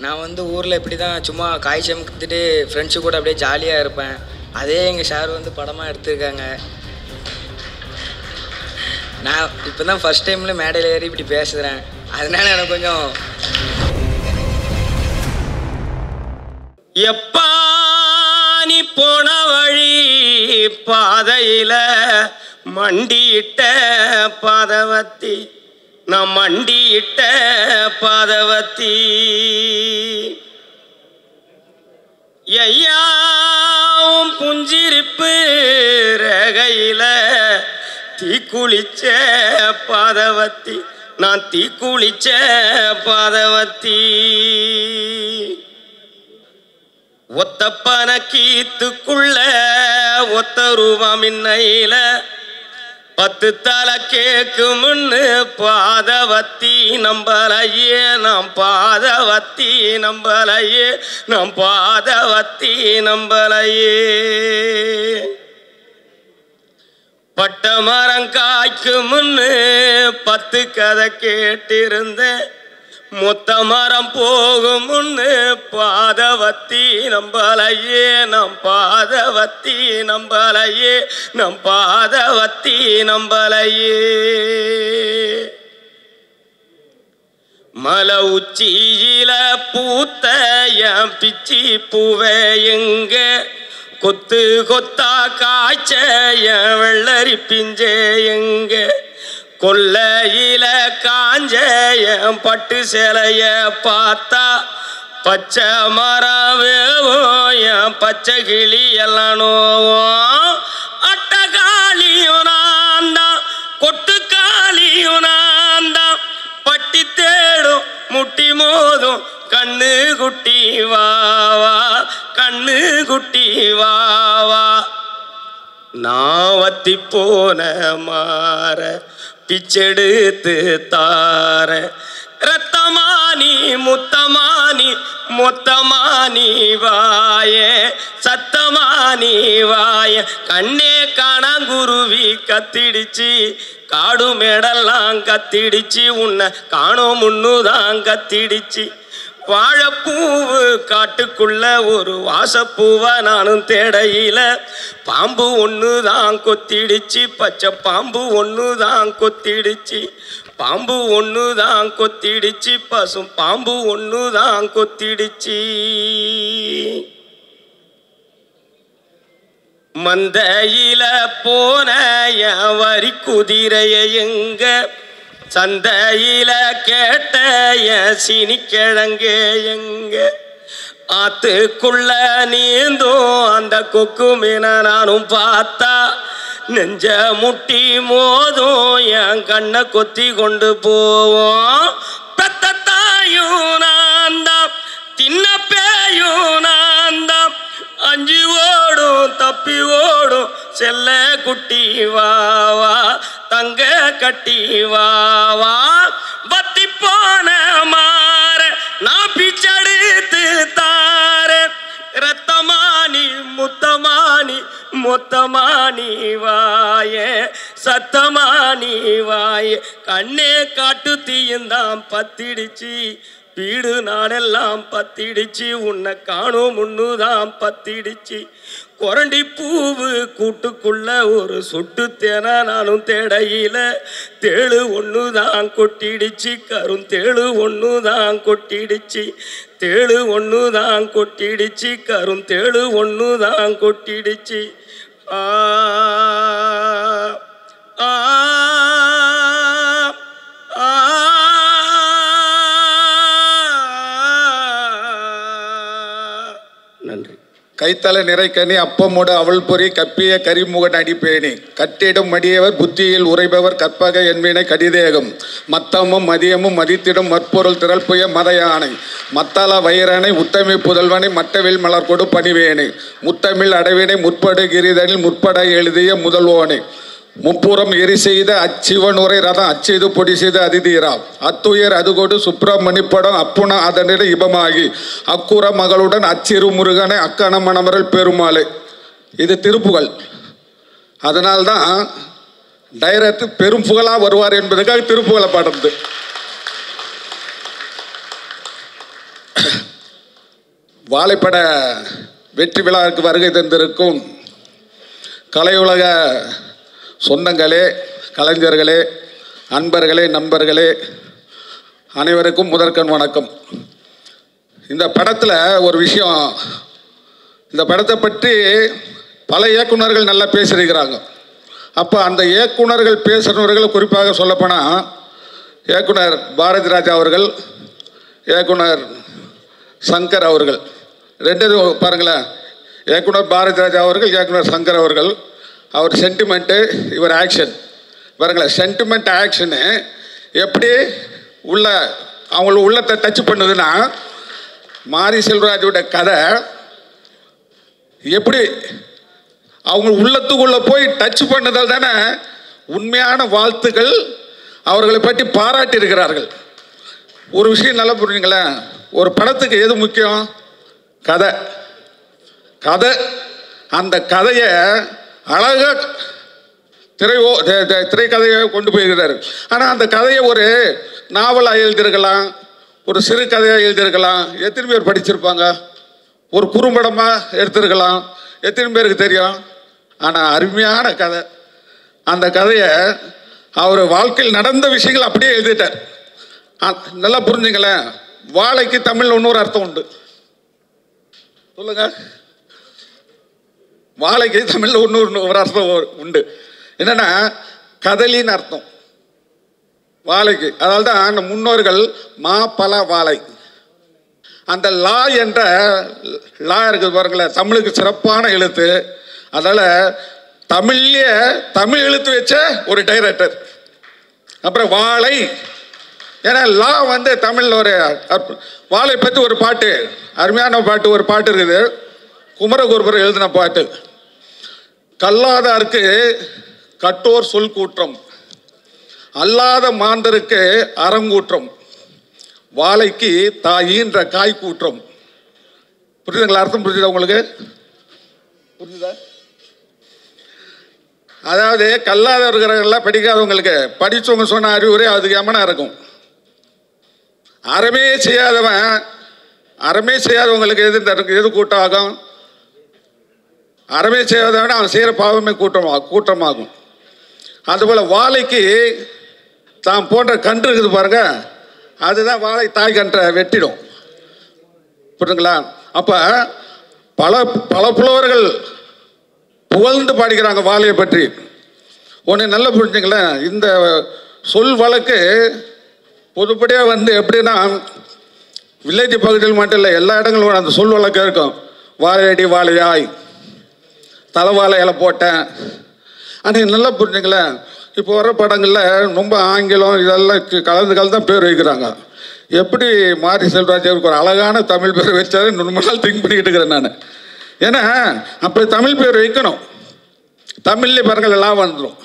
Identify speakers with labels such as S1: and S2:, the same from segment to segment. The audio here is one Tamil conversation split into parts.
S1: நான் வந்து ஊரில் இப்படி தான் சும்மா காய் சமைத்துட்டு ஃப்ரெண்ட்ஸு கூட அப்படியே ஜாலியாக இருப்பேன். அதே எங்கள் சார் வந்து படமாக எடுத்திருக்காங்க. நான் இப்போ தான் ஃபஸ்ட் டைமில் மேடையில் ஏறி இப்படி பேசுகிறேன். அதனால எனக்கு கொஞ்சம்
S2: எப்பா நீ போன வழி பாதையில் மண்டியிட்ட பாதவத்தி, நான் மண்டியிட்ட பாதவத்தி. ஐயாவும் புஞ்சிரிப்பு ரகையில தீக்குளிச்ச பாதவத்தி, நான் தீக்குளிச்ச பாதவத்தி. ஒத்தப்பன கீத்துக்குள்ள ஒத்த ரூபம் இன்னையில 10 தலை கேக்கு முன்னு பாதவத்தி நம்பலையே, நாம் பாதவத்தி நம்பலையே, நாம் பாதவத்தி நம்பலையே. பட்ட மரம் காய்க்கு முன்னு 10 கதை கேட்டிருந்தேன், மொத்த மரம் போகும் முன்னு பாதவத்தி நம்பலையே, நம் பாதவத்தி நம்பலையே, நம் பாதவத்தி நம்பலையே. மலை உச்சியில பூத்த என் பிச்சி பூவே எங்க, கொத்து கொத்தா காய்ச்ச என் வெள்ளரி பிஞ்சே எங்க, கொல்லையில காஞ்ச என் பட்டு சேலைய பார்த்தா பச்சை மரம் வேவும் என் பச்சை கிளி எல்லாம் நோவும். அட்டகாளியும் நான் தான், கொட்டுக்காளியும் நான் தான், பட்டி தேடும் முட்டி மோதும் கண்ணு குட்டி வாவா, கண்ணு குட்டி வாவா. நான் வத்தி போன மாற பிச்செடுத்து தார, ரத்தமானி முத்தமானி மொத்தமானி வாயே, சத்தமானி வாய. கண்ணே காணாங்குருவி கத்திடுச்சு, காடு மேடெல்லாம் கத்திடுச்சு, உன்னை காணோம் முன்னுதான் கத்திடுச்சு. வாழைப்பூவு காட்டுக்குள்ள ஒரு வாசப்பூவை நானும் தேடையில, பாம்பு ஒன்று தான் கொத்திடுச்சு, பச்சை பாம்பு ஒன்று தான் கொத்திடுச்சு, பாம்பு ஒன்று தான் கொத்திடுச்சு, பசும் பாம்பு ஒன்று தான் கொத்திடுச்சு. மந்தையில போன என் வரி குதிரைய எங்க, சந்தையில கேட்ட என் சீனிக்கிழங்கே எங்க, ஆத்துக்குள்ள நீந்தும் அந்த கொக்கு மீன நானும் பார்த்தா நெஞ்ச முட்டி மோதும் என் கண்ணை கொத்தி கொண்டு போவோம். பெத்த தாயும் நான் தான், தின்ன பேயும் நான் தான், அஞ்சு ஓடும் தப்பி ஓடும் செல்ல குட்டி வாவா, தங்க கட்டி வாவா. பத்தி போன மாற நான் பிச்செடுத்து தார, ரத்தமானி முத்தமானி மொத்தமானி வாயே, சத்தமானி வாயே. கண்ணே காட்டு தீயந்தான் பத்திடுச்சு, வீடு நாடெல்லாம் பத்திடுச்சு, உன்னை காணும் முன்னுதான் பத்திடுச்சு. கொரண்டி பூவு கூட்டுக்குள்ள ஒரு சொட்டு தேன நானும் தேடையில, தேழு ஒன்று தான் கொட்டிடுச்சு, கருந்தேழு ஒன்று தான் கொட்டிடுச்சு, தேழு ஒன்று தான் கொட்டிடுச்சு, கருந்தேழு ஒன்று தான் கொட்டிடுச்சு. ஆ ஆ ஆ நன்றி.
S3: கைத்தல நிறைக்கனி அப்பமோடு அவள் பொறி கப்பிய கரிமுகன் அடிப்பேணி, கட்டிடும் மடியவர் புத்தியில் உரைபவர் கற்பக என்பினை கடிதேகம், மத்தமும் மதியமும் மதித்திடும் மற்பொருள் திரள்புய மத யானை, மத்தால வைரனை உத்தமி புதல்வனை மட்டவில் மலர் கொடு பணிவேனை, முத்தமிழ் அடைவினை முற்படு கிரிதனில் முற்பட எழுதிய முதல்வோனை, முப்புறம் எரி செய்த அச்சிவனுரை ரதம் அச்செய்து பொடி செய்த அதிதீரா, அத்துயர் அதுகொடு சுப்பிரமணி படம் அப்புன அதனிட இபமாகி, அக்குற மகளுடன் அச்சிறு முருகனை அக்கண மணமரல் பெருமாளை. இது திருப்புகழ். அதனால்தான் டைரக்ட் பெரும் புகழாக வருவார் என்பதுக்காக திருப்புகழை பாடுறது. வாழைப்பட வெற்றி விழாவுக்கு வருகை தந்திருக்கும் கலையுலக சொந்தங்களே, கலைஞர்களே, அன்பர்களே, நண்பர்களே, அனைவருக்கும் முதற்கண் வணக்கம். இந்த படத்தில் ஒரு விஷயம், இந்த படத்தை பற்றி பல இயக்குனர்கள் நல்லா பேசியிருக்கிறாங்க. அப்போ அந்த இயக்குனர்கள் பேசுகிறவர்கள் குறிப்பாக சொல்லப்போனால் இயக்குனர் பாரதி ராஜா அவர்கள், இயக்குனர் சங்கர் அவர்கள், ரெண்டு பாருங்களேன். இயக்குனர் பாரதி ராஜா அவர்கள், இயக்குனர் சங்கர் அவர்கள். அவர் சென்டிமெண்ட்டு, இவர் ஆக்ஷன். பாருங்களேன், சென்டிமெண்ட் ஆக்ஷனு எப்படி உள்ள அவங்கள உள்ளத்தை டச் பண்ணுதுன்னா, மாரி செல்வராஜோட கதை எப்படி அவங்க உள்ளத்துக்குள்ளே போய் டச் பண்ணுதல் தானே உண்மையான வாழ்த்துக்கள். அவர்களை பற்றி பாராட்டி இருக்கிறார்கள். ஒரு விஷயம் நல்லா புரிஞ்சுங்களேன், ஒரு படத்துக்கு எது முக்கியம்? கதை. கதை, அந்த கதையை அழகாக திரைக்கதையை கொண்டு போயிருக்கிறார். ஆனால் அந்த கதையை ஒரு நாவலாக எழுதியிருக்கலாம், ஒரு சிறு கதையாக எழுதியிருக்கலாம். எத்தனை பேர் படிச்சிருப்பாங்க? ஒரு குறும்படமாக எடுத்திருக்கலாம், எத்தனை பேருக்கு தெரியும்? ஆனால் அருமையான கதை. அந்த கதையை அவர் வாழ்க்கையில் நடந்த விஷயங்கள் அப்படியே எழுதிட்டார். நல்லா புரிஞ்சுங்களேன். வாழைக்கு தமிழில் இன்னொரு அர்த்தம் உண்டு. சொல்லுங்க. வாழைக்கு தமிழில் ஒரு அர்த்தம் உண்டு. என்னன்னா கதலின்னு அர்த்தம் வாழைக்கு. அதனால தான் அந்த முன்னோர்கள் மா பல வாழை, அந்த லா என்ற லா இருக்குது பாருங்களேன், தமிழுக்கு சிறப்பான எழுத்து. அதனால் தமிழ்லேயே தமிழ் எழுத்து வச்ச ஒரு டைரக்டர். அப்புறம் வாழை, ஏன்னா லா வந்து தமிழில் ஒரு வாழை பற்றி ஒரு பாட்டு, அருமையான பாட்டு, ஒரு பாட்டு இருக்குது, குமரகுருபர் எழுதின பாட்டு. கல்லாதாருக்கு கட்டோர் சொல் கூற்றம், அல்லாத மாந்தருக்கு அறங்கூற்றம், வாழைக்கு தாயின்ற காய் கூற்றம். புரியுதுங்களா? அர்த்தம் புரிஞ்சுதா உங்களுக்கு? புரிஞ்சுதா? அதாவது கல்லாதவர்களெல்லாம் படிக்காதவங்களுக்கு படித்தவங்க சொன்ன அறிவுரை அதுக்கு எமனா இருக்கும். அறமே செய்யாதவங்களுக்கு எது கூட்டம் ஆகும்? அறமே செய்யாதவன அவன் செய்கிற பாவமே கூட்டமாகும். அதுபோல் வாழைக்கு தான் போன்ற கன்று இருக்குது பாருங்க, அதுதான் வாழை தாய் கன்றை வெட்டிடும். புரியுதுங்களா? அப்போ பல புலவர்கள் புகழ்ந்து பாடிக்கிறாங்க வாழையை பற்றி. ஒன்று நல்லா புரிஞ்சுங்களேன், இந்த சொல் வழக்கு பொதுப்படியாக வந்து எப்படின்னா வில்லேஜ் பகுதியில் மட்டும் இல்லை, எல்லா இடங்களும் அந்த சொல் வழக்கு இருக்கும். வாழையடி வாழையாய், தலைவாழை இலை போட்டேன். ஆனால் நல்லா புரிஞ்சுங்களேன், இப்போ வர படங்களில் ரொம்ப ஆங்கிலம் இதெல்லாம் கலந்து தான் பேர் வைக்கிறாங்க. எப்படி மாரி செல்வராஜருக்கு ஒரு அழகான தமிழ் பேர் வச்சாரு ரொம்ப நாள் திங்க் பண்ணிக்கிட்டு இருக்கிறேன் நான். ஏன்னா அப்படி தமிழ் பேர் வைக்கணும். தமிழ்லேயே பாருங்கள் எல்லாம் வந்துடும்.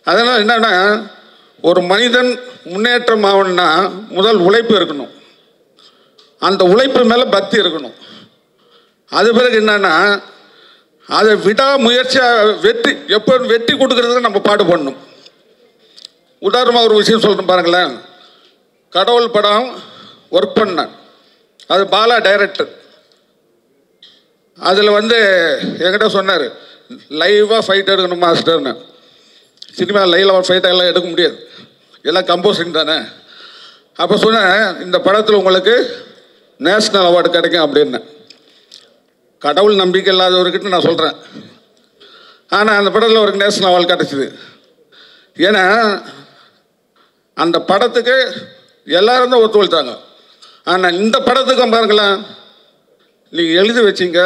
S3: அதனால் என்னென்னா, ஒரு மனிதன் முன்னேற்றம் ஆகணும்னா முதல் உழைப்பு இருக்கணும், அந்த உழைப்பு மேலே பக்தி இருக்கணும். அது பிறகு என்னன்னா, அதை விடாமுயற்சியாக வெற்றி கொடுக்கறதுக்கு நம்ம பாடுபடணும். உதாரணமாக ஒரு விஷயம் சொல்கிறேன் பாருங்களேன். கடவுள் படம் ஒர்க் பண்ணேன், அது பாலா டைரக்டர். அதில் வந்து என்கிட்ட சொன்னார், லைவாக ஃபைட் எடுக்கணும் மாஸ்டர்னு. சினிமா லைவாக ஃபைட்டெல்லாம் எடுக்க முடியாது, எல்லாம் கம்போசிங் தானே. அப்போ சொன்னேன், இந்த படத்தில் உங்களுக்கு நேஷ்னல் அவார்டு கிடைக்கும் அப்படின்னு. கடவுள் நம்பிக்கை இல்லாதவர்கிட்ட நான் சொல்கிறேன். ஆனால் அந்த படத்தில் அவருக்கு நேஷ்னல் அவார்டு கிடச்சிது. ஏன்னா அந்த படத்துக்கு எல்லாரும் தான் ஒத்துழைத்தாங்க. ஆனால் இந்த படத்துக்கும் பாருங்களேன், நீங்கள் எழுதி வச்சிங்க,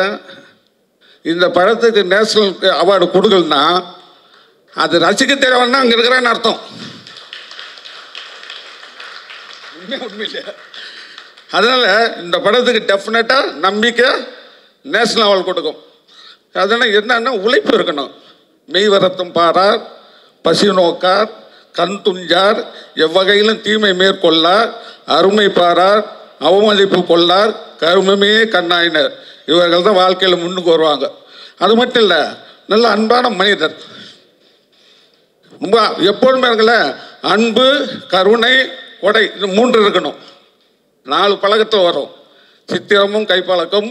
S3: இந்த படத்துக்கு நேஷ்னல் அவார்டு கொடுக்கலன்னா அது ரசிக்க தேவைன்னா அங்கே இருக்கிறான்னு அர்த்தம். உண்மை இல்லையா? அதனால் இந்த படத்துக்கு டெஃபினட்டாக நம்பிக்கை நேஷ்னல் அவார்டு கொடுக்கும். அதனால் என்னன்னா உழைப்பு இருக்கணும். மெய் வரத்தும் பாரார், பசி நோக்கார், கண் துஞ்சார், எவ்வகையிலும் தீமை மேற்கொள்ளார், அருமை பாரார், அவமதிப்பு கொள்ளார், கருமமே கண்ணாயினர். இவர்கள் தான் வாழ்க்கையில் முன்னுக்கு வருவாங்க. அது மட்டும் இல்லை, நல்ல அன்பான மனிதர். ரொம்ப எப்பொழுதுமே இருக்கல, அன்பு, கருணை, கொடை, இது மூன்று இருக்கணும். 4 பழக்கத்தில் வரும். சித்திரமும் கைப்பழக்கம்,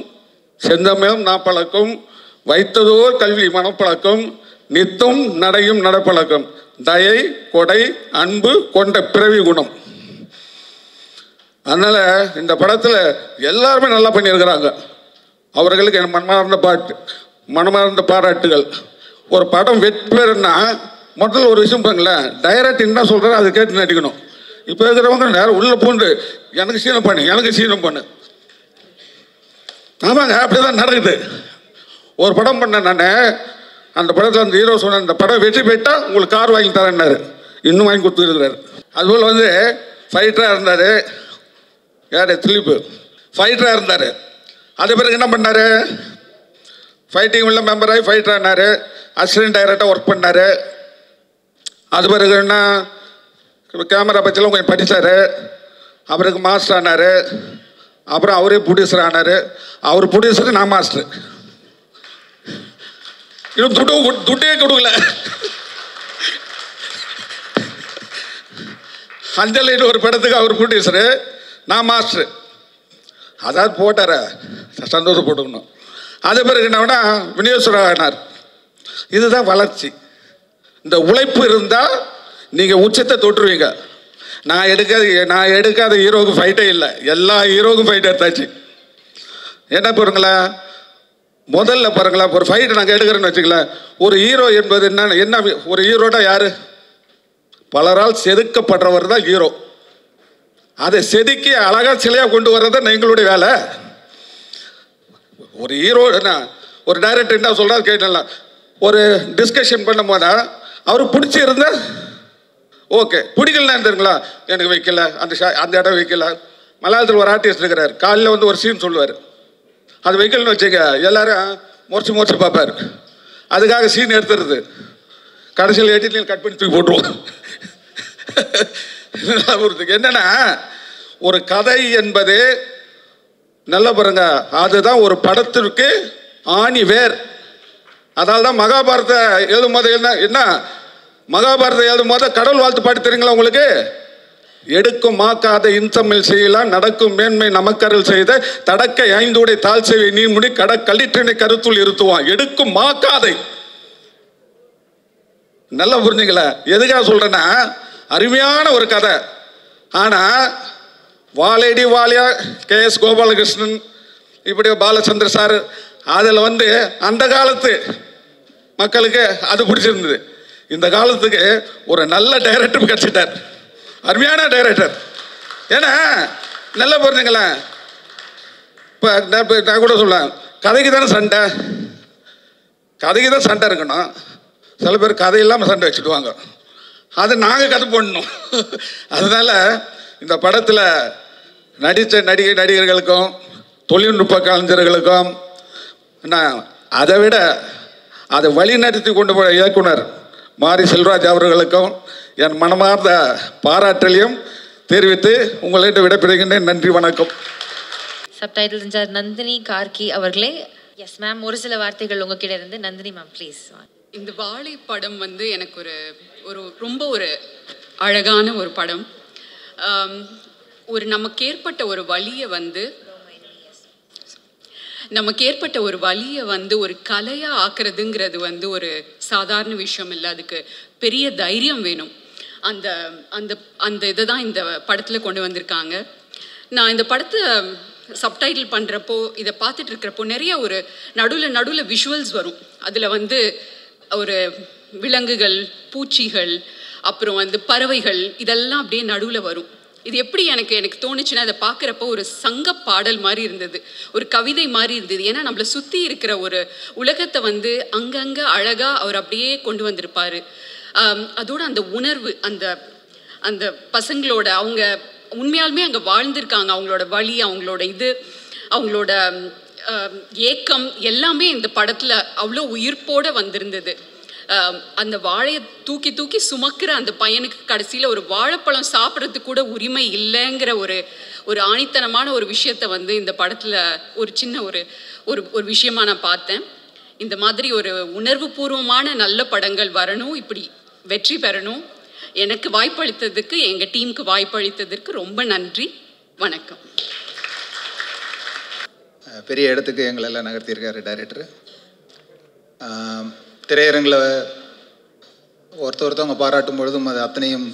S3: செந்தமிழும் நாப்பழக்கம், வைத்ததோர் கல்வி மனப்பழக்கம், நித்தம் நடையும் நடப்பழக்கம், தயை கொடை அன்பு கொண்ட பிறவி குணம். அதனால் இந்த படத்தில் எல்லாருமே நல்லா பண்ணியிருக்கிறாங்க. அவர்களுக்கு என் மனமார்ந்த பாராட்டுகள். ஒரு படம் வெற்றி பெறுன்னா முதல்ல ஒரு விஷயம் பண்ணுங்களேன், டைரக்ட் என்ன சொல்கிறாரோ அதை கேட்டு நடிக்கணும். இப்போ இருக்கிறவங்க நேரம் உள்ளே பூண்டு எனக்கு சீனம் பண்ணு. ஆமாங்க, அப்படி தான் நடக்குது. ஒரு படம் பண்ணேன் நான், அந்த படத்தில் அந்த ஹீரோ சொன்ன அந்த படம் வெற்றி பெற்றால் உங்களுக்கு கார் வாங்கி தரேன்னாரு, இன்னும் வாங்கி கொடுத்துருக்கிறாரு. அதுபோல் வந்து ஃபைட்டராக இருந்தார், யார் திலீப்பு ஃபைட்டராக இருந்தார். அது பிறகு என்ன பண்ணார், ஃபைட்டிங் உள்ள மெம்பராகி ஃபைட்டர் ஆனார், அசிஸ்டன்ட் டைரக்டராக ஒர்க் பண்ணார். அது பிறகு என்ன கேமரா பற்றிலாம் கொஞ்சம் படித்தார், அவருக்கு மாஸ்டர் ஆனார். அப்புறம் அவரே ப்ரொடியூசர் ஆனார். அவர் ப்ரொடியூசர், நான் மாஸ்டர். இன்னும் துட்டே கொடுக்கல. அஞ்சலின்னு ஒரு படத்துக்கு அவர் ப்ரொடியூசரு, நான் மாஸ்டர். அதாவது போட்டார சந்தோஷம் போட்டுக்கணும். அது பிறகு என்னன்னா விநியோகஸ்வரர் ஆனார். இதுதான் வளர்ச்சி. இந்த உழைப்பு இருந்தால் நீங்கள் உச்சத்தை தொட்டுருவீங்க. நான் எடுக்காத ஹீரோவுக்கு ஃபைட்டே இல்லை, எல்லா ஹீரோவுக்கும் ஃபைட் எடுத்தாச்சு. என்ன பாருங்களேன், முதல்ல பாருங்களேன், ஒரு ஃபைட்டு நாங்கள் எடுக்கிறேன்னு வச்சுக்கலாம். ஒரு ஹீரோ என்பது என்ன ஒரு ஹீரோட யார், பலரால் செதுக்கப்படுறவர் தான் ஹீரோ. அதை செதுக்கி அழகாக சிலையாக கொண்டு வர்றது தான் எங்களுடைய வேலை. ஒரு ஹீரோ என்ன, ஒரு டைரக்டர் என்ன சொல்கிறாரு கேட்டலாம், ஒரு டிஸ்கஷன் பண்ணும் போதா அவருக்கு பிடிச்சிருந்தா ஓகே, பிடிக்கலன்னா இருந்துருங்களா, எனக்கு வைக்கல, அந்த இடம் வைக்கல. மலையாளத்தில் ஒரு ஆர்டிஸ்ட் இருக்கிறார், காலையில் வந்து ஒரு சீன் சொல்லுவார், அது வைக்கலன்னு வச்சுக்க எல்லாரும் முறைச்சி பார்ப்பார். அதுக்காக சீன் எடுத்துருது, கடைசியில் எடிட்டில் கட் பண்ணி தூக்கி போட்டுருவோம். என்னன்னா ஒரு கதை என்பது நல்ல பாருங்க, அதுதான் ஒரு படத்திற்கு ஆணி வேர். அதனால தான் மகாபாரத எழுதும் போது என்ன மகாபாரதம் எழுதும் போது கடவுள் வாழ்த்து பாட்டு தெரியுங்களா உங்களுக்கு? எடுக்கும் மாக்காத இன்சமில் செய்யலாம், நடக்கும் மேன்மை நமக்கருள் செய்த தடக்க 5 உடை தாழ் செய்வை நீ முடி கட கல்லிற்றினை கருத்துள் இருத்துவான். எடுக்கும் மாக்காதை. நல்லா புரிஞ்சுங்களா? எதுக்காக சொல்றேன்னா, அருமையான ஒரு கதை. ஆனா வாலேடி வாலியா KS கோபாலகிருஷ்ணன், இப்படி பாலச்சந்திர சார், அதில் வந்து அந்த காலத்து மக்களுக்கு அது பிடிச்சிருந்தது. இந்த காலத்துக்கு ஒரு நல்ல டைரக்டர் கிடைச்சிட்டார், அருமையான டைரக்டர். ஏன்னா நல்லா புரிஞ்சுங்களேன், இப்போ நான் கூட சொல்ல, கதைக்கு தானே சண்டை, கதைக்கு தான் சண்டை இருக்கணும். சில பேர் கதை இல்லாமல் சண்டை வச்சுடுவாங்க, அது நாங்கள் கதை போடணும். அதனால் இந்த படத்தில் நடித்த நடிகர்களுக்கும் தொழில்நுட்ப கலைஞர்களுக்கும் என்ன, அதை விட அதை வழி நடத்தி கொண்டு போன இயக்குனர் மாரி செல்வராஜ் அவர்களுக்கும் என் மனமார்ந்த பாராட்டலையும் தெரிவித்து உங்கள்கிட்ட விடைபெறுகின்றேன். நன்றி, வணக்கம்.
S4: சப்டைட்டில் இன்சார்ஜ் நந்தினி கார்கி அவர்களே. எஸ் மேம், ஒரு சில வார்த்தைகள் உங்ககிட்ட இருந்து. Nandini ma'am please.
S5: இந்த வாழை படம் வந்து எனக்கு ஒரு ரொம்ப ஒரு அழகான ஒரு படம். நமக்கு ஏற்பட்ட ஒரு வலியை வந்து ஒரு கலையாக ஆக்குறதுங்கிறது வந்து ஒரு சாதாரண விஷயம் இல்லை. அதுக்கு பெரிய தைரியம் வேணும். அந்த அந்த அந்த இதை தான் இந்த படத்தில் கொண்டு வந்திருக்காங்க. நான் இந்த படத்தை சப்டைட்டில் பண்ணுறப்போ, இதை பார்த்துட்டு இருக்கிறப்போ நிறைய ஒரு நடுவில் விஷுவல்ஸ் வரும். அதில் வந்து ஒரு விலங்குகள், பூச்சிகள், அப்புறம் வந்து பறவைகள், இதெல்லாம் அப்படியே நடுவில் வரும். இது எப்படி எனக்கு தோணுச்சுன்னா, அதை பார்க்குறப்போ ஒரு சங்க பாடல் மாதிரி இருந்தது, ஒரு கவிதை மாதிரி இருந்தது. ஏன்னா நம்மளை சுற்றி இருக்கிற ஒரு உலகத்தை வந்து அங்கங்கே அழகாக அவர் அப்படியே கொண்டு வந்திருப்பார். அதோட அந்த உணர்வு, அந்த அந்த பசங்களோட, அவங்க உண்மையாலுமே அங்கே வாழ்ந்திருக்காங்க, அவங்களோட வலி, அவங்களோட ஏக்கம் எல்லாமே இந்த படத்தில் அவ்வளோ உயிர்ப்போடு வந்திருந்தது. அந்த வாழையை தூக்கி சுமக்கிற அந்த பையனுக்கு கடைசியில் ஒரு வாழைப்பழம் சாப்பிட்றதுக்கு கூட உரிமை இல்லைங்கிற ஒரு ஆணித்தனமான ஒரு விஷயத்தை வந்து இந்த படத்தில் ஒரு சின்ன ஒரு விஷயமா நான் பார்த்தேன். இந்த மாதிரி ஒரு உணர்வு பூர்வமான நல்ல படங்கள் வரணும், இப்படி வெற்றி பெறணும். எனக்கு வாய்ப்பளித்ததுக்கு, எங்கள் டீமுக்கு வாய்ப்பளித்ததற்கு ரொம்ப நன்றி. வணக்கம்.
S6: பெரிய இடத்துக்கு எங்களெல்லாம் நகர்த்தியிருக்காரு டைரக்டர். திரையரங்கில் ஒருத்தவங்க பாராட்டும் பொழுதும் அது அத்தனையும்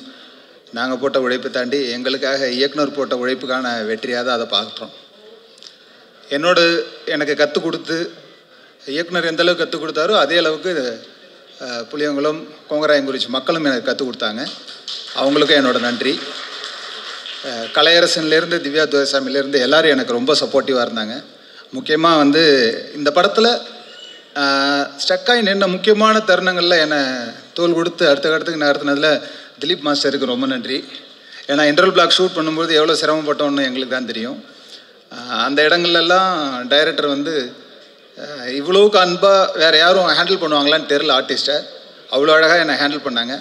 S6: நாங்கள் போட்ட உழைப்பை தாண்டி எங்களுக்காக இயக்குனர் போட்ட உழைப்புக்கான வெற்றியாக தான் அதை பார்க்குறோம். எனக்கு கற்றுக் கொடுத்து இயக்குனர் எந்த அளவுக்கு கற்றுக் கொடுத்தாரோ அதே அளவுக்கு புளியங்குளம் கொங்கராயங்குறிச்சி மக்களும் எனக்கு கற்றுக் கொடுத்தாங்க. அவங்களுக்கும் என்னோட நன்றி. கலையரசன்லேருந்து திவ்யா துரைசாமிலேருந்து எல்லோரும் எனக்கு ரொம்ப சப்போர்ட்டிவாக இருந்தாங்க. முக்கியமாக வந்து இந்த படத்தில் ஸ்டக்காகி நின்ன முக்கியமான தருணங்களில் என்னை தோல் கொடுத்து அடுத்த கட்டத்துக்கு நகர்த்தினதில் திலீப் மாஸ்டருக்கு ரொம்ப நன்றி. ஏன்னா இன்டர்வல் பிளாக் ஷூட் பண்ணும்போது எவ்வளோ சிரமப்பட்டோன்னு எங்களுக்கு தான் தெரியும். அந்த இடங்கள்லாம் டைரக்டர் வந்து இவ்வளோவுக்கு அன்பாக வேறு யாரும் ஹேண்டில் பண்ணுவாங்களான்னு தெரில ஆர்டிஸ்ட்டை. அவ்வளோ அழகாக என்னை ஹேண்டில் பண்ணாங்க.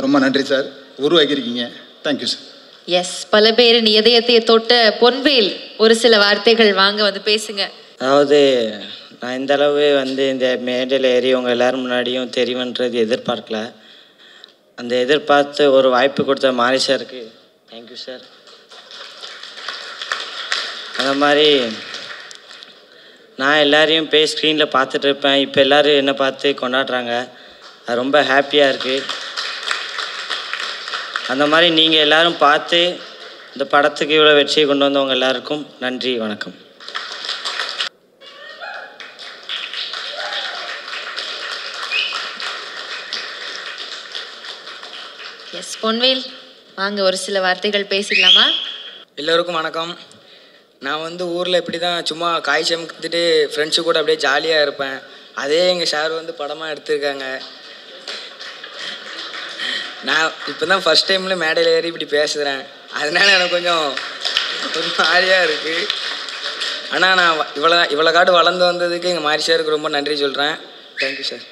S6: ரொம்ப நன்றி சார். உருவாக்கியிருக்கீங்க. Thank you sir.
S4: எஸ், பல பேரின் இதயத்தை தொட்ட பொன்வேல் ஒரு சில வார்த்தைகள் வாங்க வந்து பேசுங்க.
S7: அதாவது நான் இந்த அளவு வந்து இந்த மேடையில் ஏறி உங்கள் எல்லோரும் முன்னாடியும் தெரியுமன்றது எதிர்பார்க்கல. அந்த எதிர்பார்த்து ஒரு வாய்ப்பு கொடுத்த மாரி சாருக்கு தேங்க்யூ சார். அந்த மாதிரி நான் எல்லாரையும் போய் ஸ்க்ரீனில் பார்த்துட்டு இருப்பேன். இப்போ எல்லோரும் என்னை பார்த்து கொண்டாடுறாங்க. அது ரொம்ப ஹாப்பியாக இருக்குது. அந்த மாதிரி நீங்கள் எல்லோரும் பார்த்து இந்த படத்துக்கு இவ்வளோ வெற்றியை கொண்டு வந்தவங்க எல்லாருக்கும் நன்றி, வணக்கம்.
S4: எஸ் பொன்வேல், வாங்க ஒரு சில வார்த்தைகள் பேசிக்கலாமா?
S1: எல்லோருக்கும் வணக்கம். நான் வந்து ஊரில் இப்படி தான் சும்மா காய் சமைத்துட்டு ஃப்ரெண்ட்ஸு கூட அப்படியே ஜாலியாக இருப்பேன். அதே எங்கள் சார் வந்து படமாக எடுத்திருக்காங்க. நான் இப்போ தான் ஃபஸ்ட் டைமில் மேடையில் ஏறி இப்படி பேசுகிறேன். அதனால எனக்கு கொஞ்சம் ஒரு மாதிரியாக இருக்குது. ஆனால் நான் இவ்வளோ காடு வளர்ந்து வந்ததுக்கு எங்கள் மாரி சாருக்கு ரொம்ப நன்றி சொல்கிறேன். Thank you sir.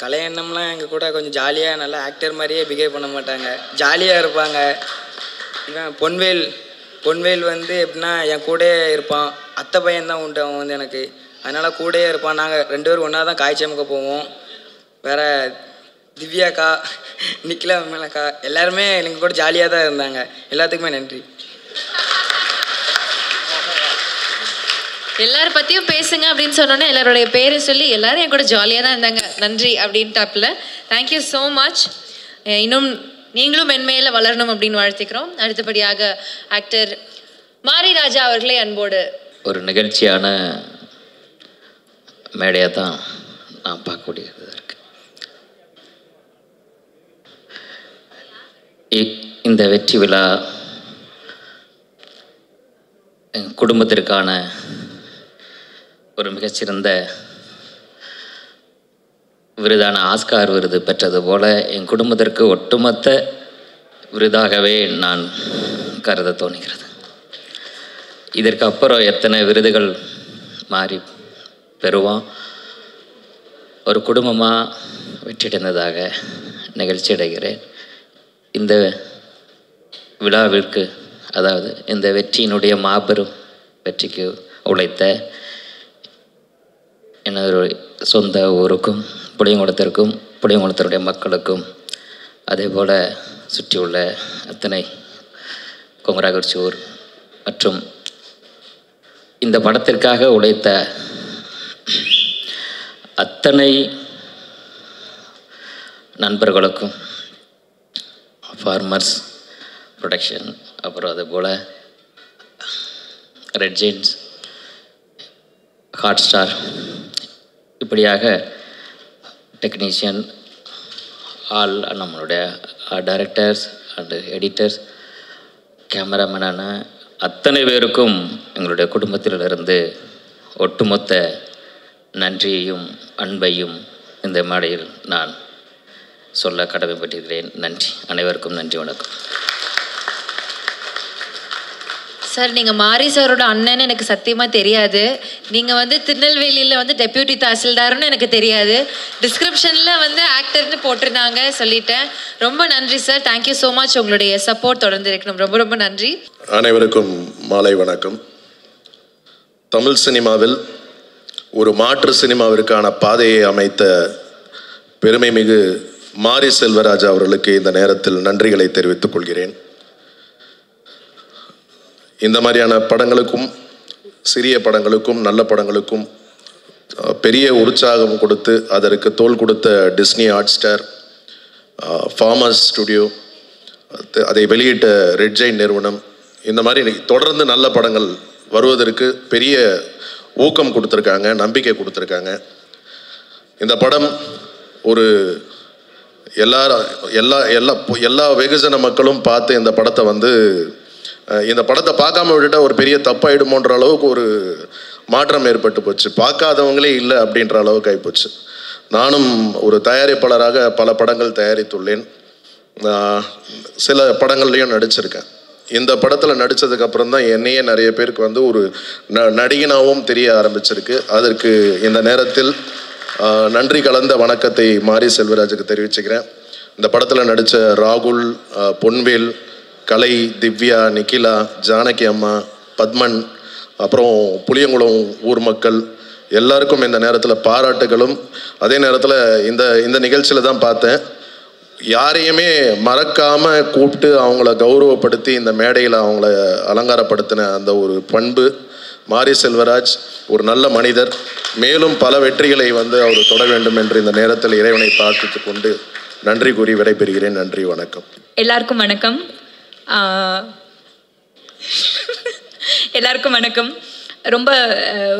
S1: கலையண்ணம்லாம் எங்கள் கூட கொஞ்சம் ஜாலியாக நல்லா ஆக்டர் மாதிரியே பிஹேவ் பண்ண மாட்டாங்க, ஜாலியாக இருப்பாங்க. இவன் பொன்வேல் வந்து எப்படின்னா என் கூடயே இருப்பான். அத்தை பையன்தான் உண்டு அவன் வந்து எனக்கு. அதனால் கூடயே இருப்பான். நாங்கள் 2 பேரும் ஒன்றா தான் காய் சமைக்க போவோம். வேறு திவ்யாக்கா, நிக்கிலா மேலக்கா எல்லாருமே எங்கள் கூட ஜாலியாக தான் இருந்தாங்க. எல்லாத்துக்குமே நன்றி.
S4: எல்லாரும் பற்றியும் பேசுங்க அப்படின்னு சொன்னோன்னே எல்லாருடைய பேரை சொல்லி எல்லாரும் என் கூட ஜாலியாக தான் இருந்தாங்க, நன்றி அப்படின்ட்டாப்புல. Thank you so much. இன்னும் நீங்களும் மென்மையில் வளரணும் அப்படின்னு வாழ்த்திக்கிறோம். அடுத்தபடியாக ஆக்டர் மாரி ராஜா அவர்களே அன்போடு.
S8: ஒரு நிகழ்ச்சியான மேடையாக தான் நான் பார்க்கக்கூடியது இருக்கு. இந்த வெற்றி விழா என் குடும்பத்திற்கான ஒரு மிகச்சிறந்த விருதான ஆஸ்கார் விருது பெற்றது போல என் குடும்பத்திற்கு ஒட்டுமொத்த விருதாகவே நான் கருத தோணுகிறது. இதற்கு அப்புறம் எத்தனை விருதுகள் மாறி பெறுவோம். ஒரு குடும்பமாக வெற்றியடைந்ததாக நிகழ்ச்சி அடைகிறேன். இந்த விழாவிற்கு, அதாவது இந்த வெற்றியினுடைய மாபெரும் வெற்றிக்கு உழைத்த எனது சொந்த ஊருக்கும் புளியங்குளத்திற்கும் புளியங்குளத்தினுடைய மக்களுக்கும் அதே போல் சுற்றியுள்ள அத்தனை கொங்கராகுறிச்சி ஊர் மற்றும் இந்த படத்திற்காக உழைத்த அத்தனை நண்பர்களுக்கும், ஃபார்மர்ஸ் ப்ரொடக்ஷன், அப்புறம் அதுபோல் ரெட் ஜெயின்ஸ், ஹாட் ஸ்டார், இப்படியாக டெக்னீஷியன், ஆல் நம்மளுடைய டைரக்டர்ஸ் அண்டு எடிட்டர்ஸ், கேமராமேனான அத்தனை பேருக்கும் எங்களுடைய குடும்பத்திலிருந்து ஒட்டுமொத்த நன்றியையும் அன்பையும் இந்த மேடையில் நான் சொல்ல கடமைப்பட்டிருக்கிறேன். நன்றி. அனைவருக்கும் நன்றி, வணக்கம்.
S4: சார், நீங்கள் மாரி சாரோட அண்ணன்னு எனக்கு சத்தியமாக தெரியாது. நீங்கள் வந்து திருநெல்வேலியில் வந்து டெப்யூட்டி தாசில்தார்னு எனக்கு தெரியாது. டிஸ்கிரிப்ஷனில் வந்து ஆக்டர்னு போட்டிருந்தாங்க, சொல்லிட்டேன். ரொம்ப நன்றி சார். Thank you so much. உங்களுடைய சப்போர்ட் தொடர்ந்து இருக்கணும். ரொம்ப ரொம்ப நன்றி.
S9: அனைவருக்கும் மாலை வணக்கம். தமிழ் சினிமாவில் ஒரு மாற்று சினிமாவிற்கான பாதையை அமைத்த பெருமை மிகு மாரி செல்வராஜ் அவர்களுக்கு இந்த நேரத்தில் நன்றிகளை தெரிவித்துக் கொள்கிறேன். இந்த மாதிரியான படங்களுக்கும் சிறிய படங்களுக்கும் நல்ல படங்களுக்கும் பெரிய உற்சாகம் கொடுத்து அதற்கு தோள் கொடுத்த Disney hot star, farmers studio, அதை வெளியிட்ட ரெட் ஜெயின் நிறுவனம், இந்த மாதிரி தொடர்ந்து நல்ல படங்கள் வருவதற்கு பெரிய ஊக்கம் கொடுத்துருக்காங்க, நம்பிக்கை கொடுத்துருக்காங்க. இந்த படம் ஒரு எல்லா வெகுஜன மக்களும் பார்த்து இந்த படத்தை பார்க்காம விட்டுட்டா ஒரு பெரிய தப்பாயிடுமோன்ற அளவுக்கு ஒரு மாற்றம் ஏற்பட்டு போச்சு. பார்க்காதவங்களே இல்லை அப்படின்ற அளவுக்கு ஆகிப்போச்சு. நானும் ஒரு தயாரிப்பாளராக பல படங்கள் தயாரித்துள்ளேன், சில படங்கள்லையும் நடிச்சிருக்கேன். இந்த படத்தில் நடித்ததுக்கப்புறம் தான் என்னையே நிறைய பேருக்கு ஒரு நடிகனாகவும் தெரிய ஆரம்பிச்சிருக்கு. அதற்கு இந்த நேரத்தில் நன்றி கலந்த வணக்கத்தை மாரி செல்வராஜுக்கு தெரிவிச்சுக்கிறேன். இந்த படத்தில் நடித்த ராகுல், பொன்வேல், கலை, திவ்யா, நிக்கிலா, ஜானகி அம்மா, பத்மன், அப்புறம் புளியங்குளம் ஊர் மக்கள் எல்லாருக்கும் இந்த நேரத்தில் பாராட்டுகளும். அதே நேரத்தில் இந்த நிகழ்ச்சியில் தான் பார்த்தேன், யாரையுமே மறக்காமல் கூப்பிட்டு அவங்கள கௌரவப்படுத்தி இந்த மேடையில் அவங்கள அலங்காரப்படுத்தின அந்த ஒரு பண்பு. மாரி செல்வராஜ் ஒரு நல்ல மனிதர், மேலும் பல வெற்றிகளை அவர் தொட வேண்டும் என்று இந்த நேரத்தில் இறைவனை பிரார்த்தித்து கொண்டு நன்றி கூறி விடைபெறுகிறேன். நன்றி, வணக்கம்.
S10: எல்லாருக்கும் வணக்கம். எல்லாருக்கும் வணக்கம். ரொம்ப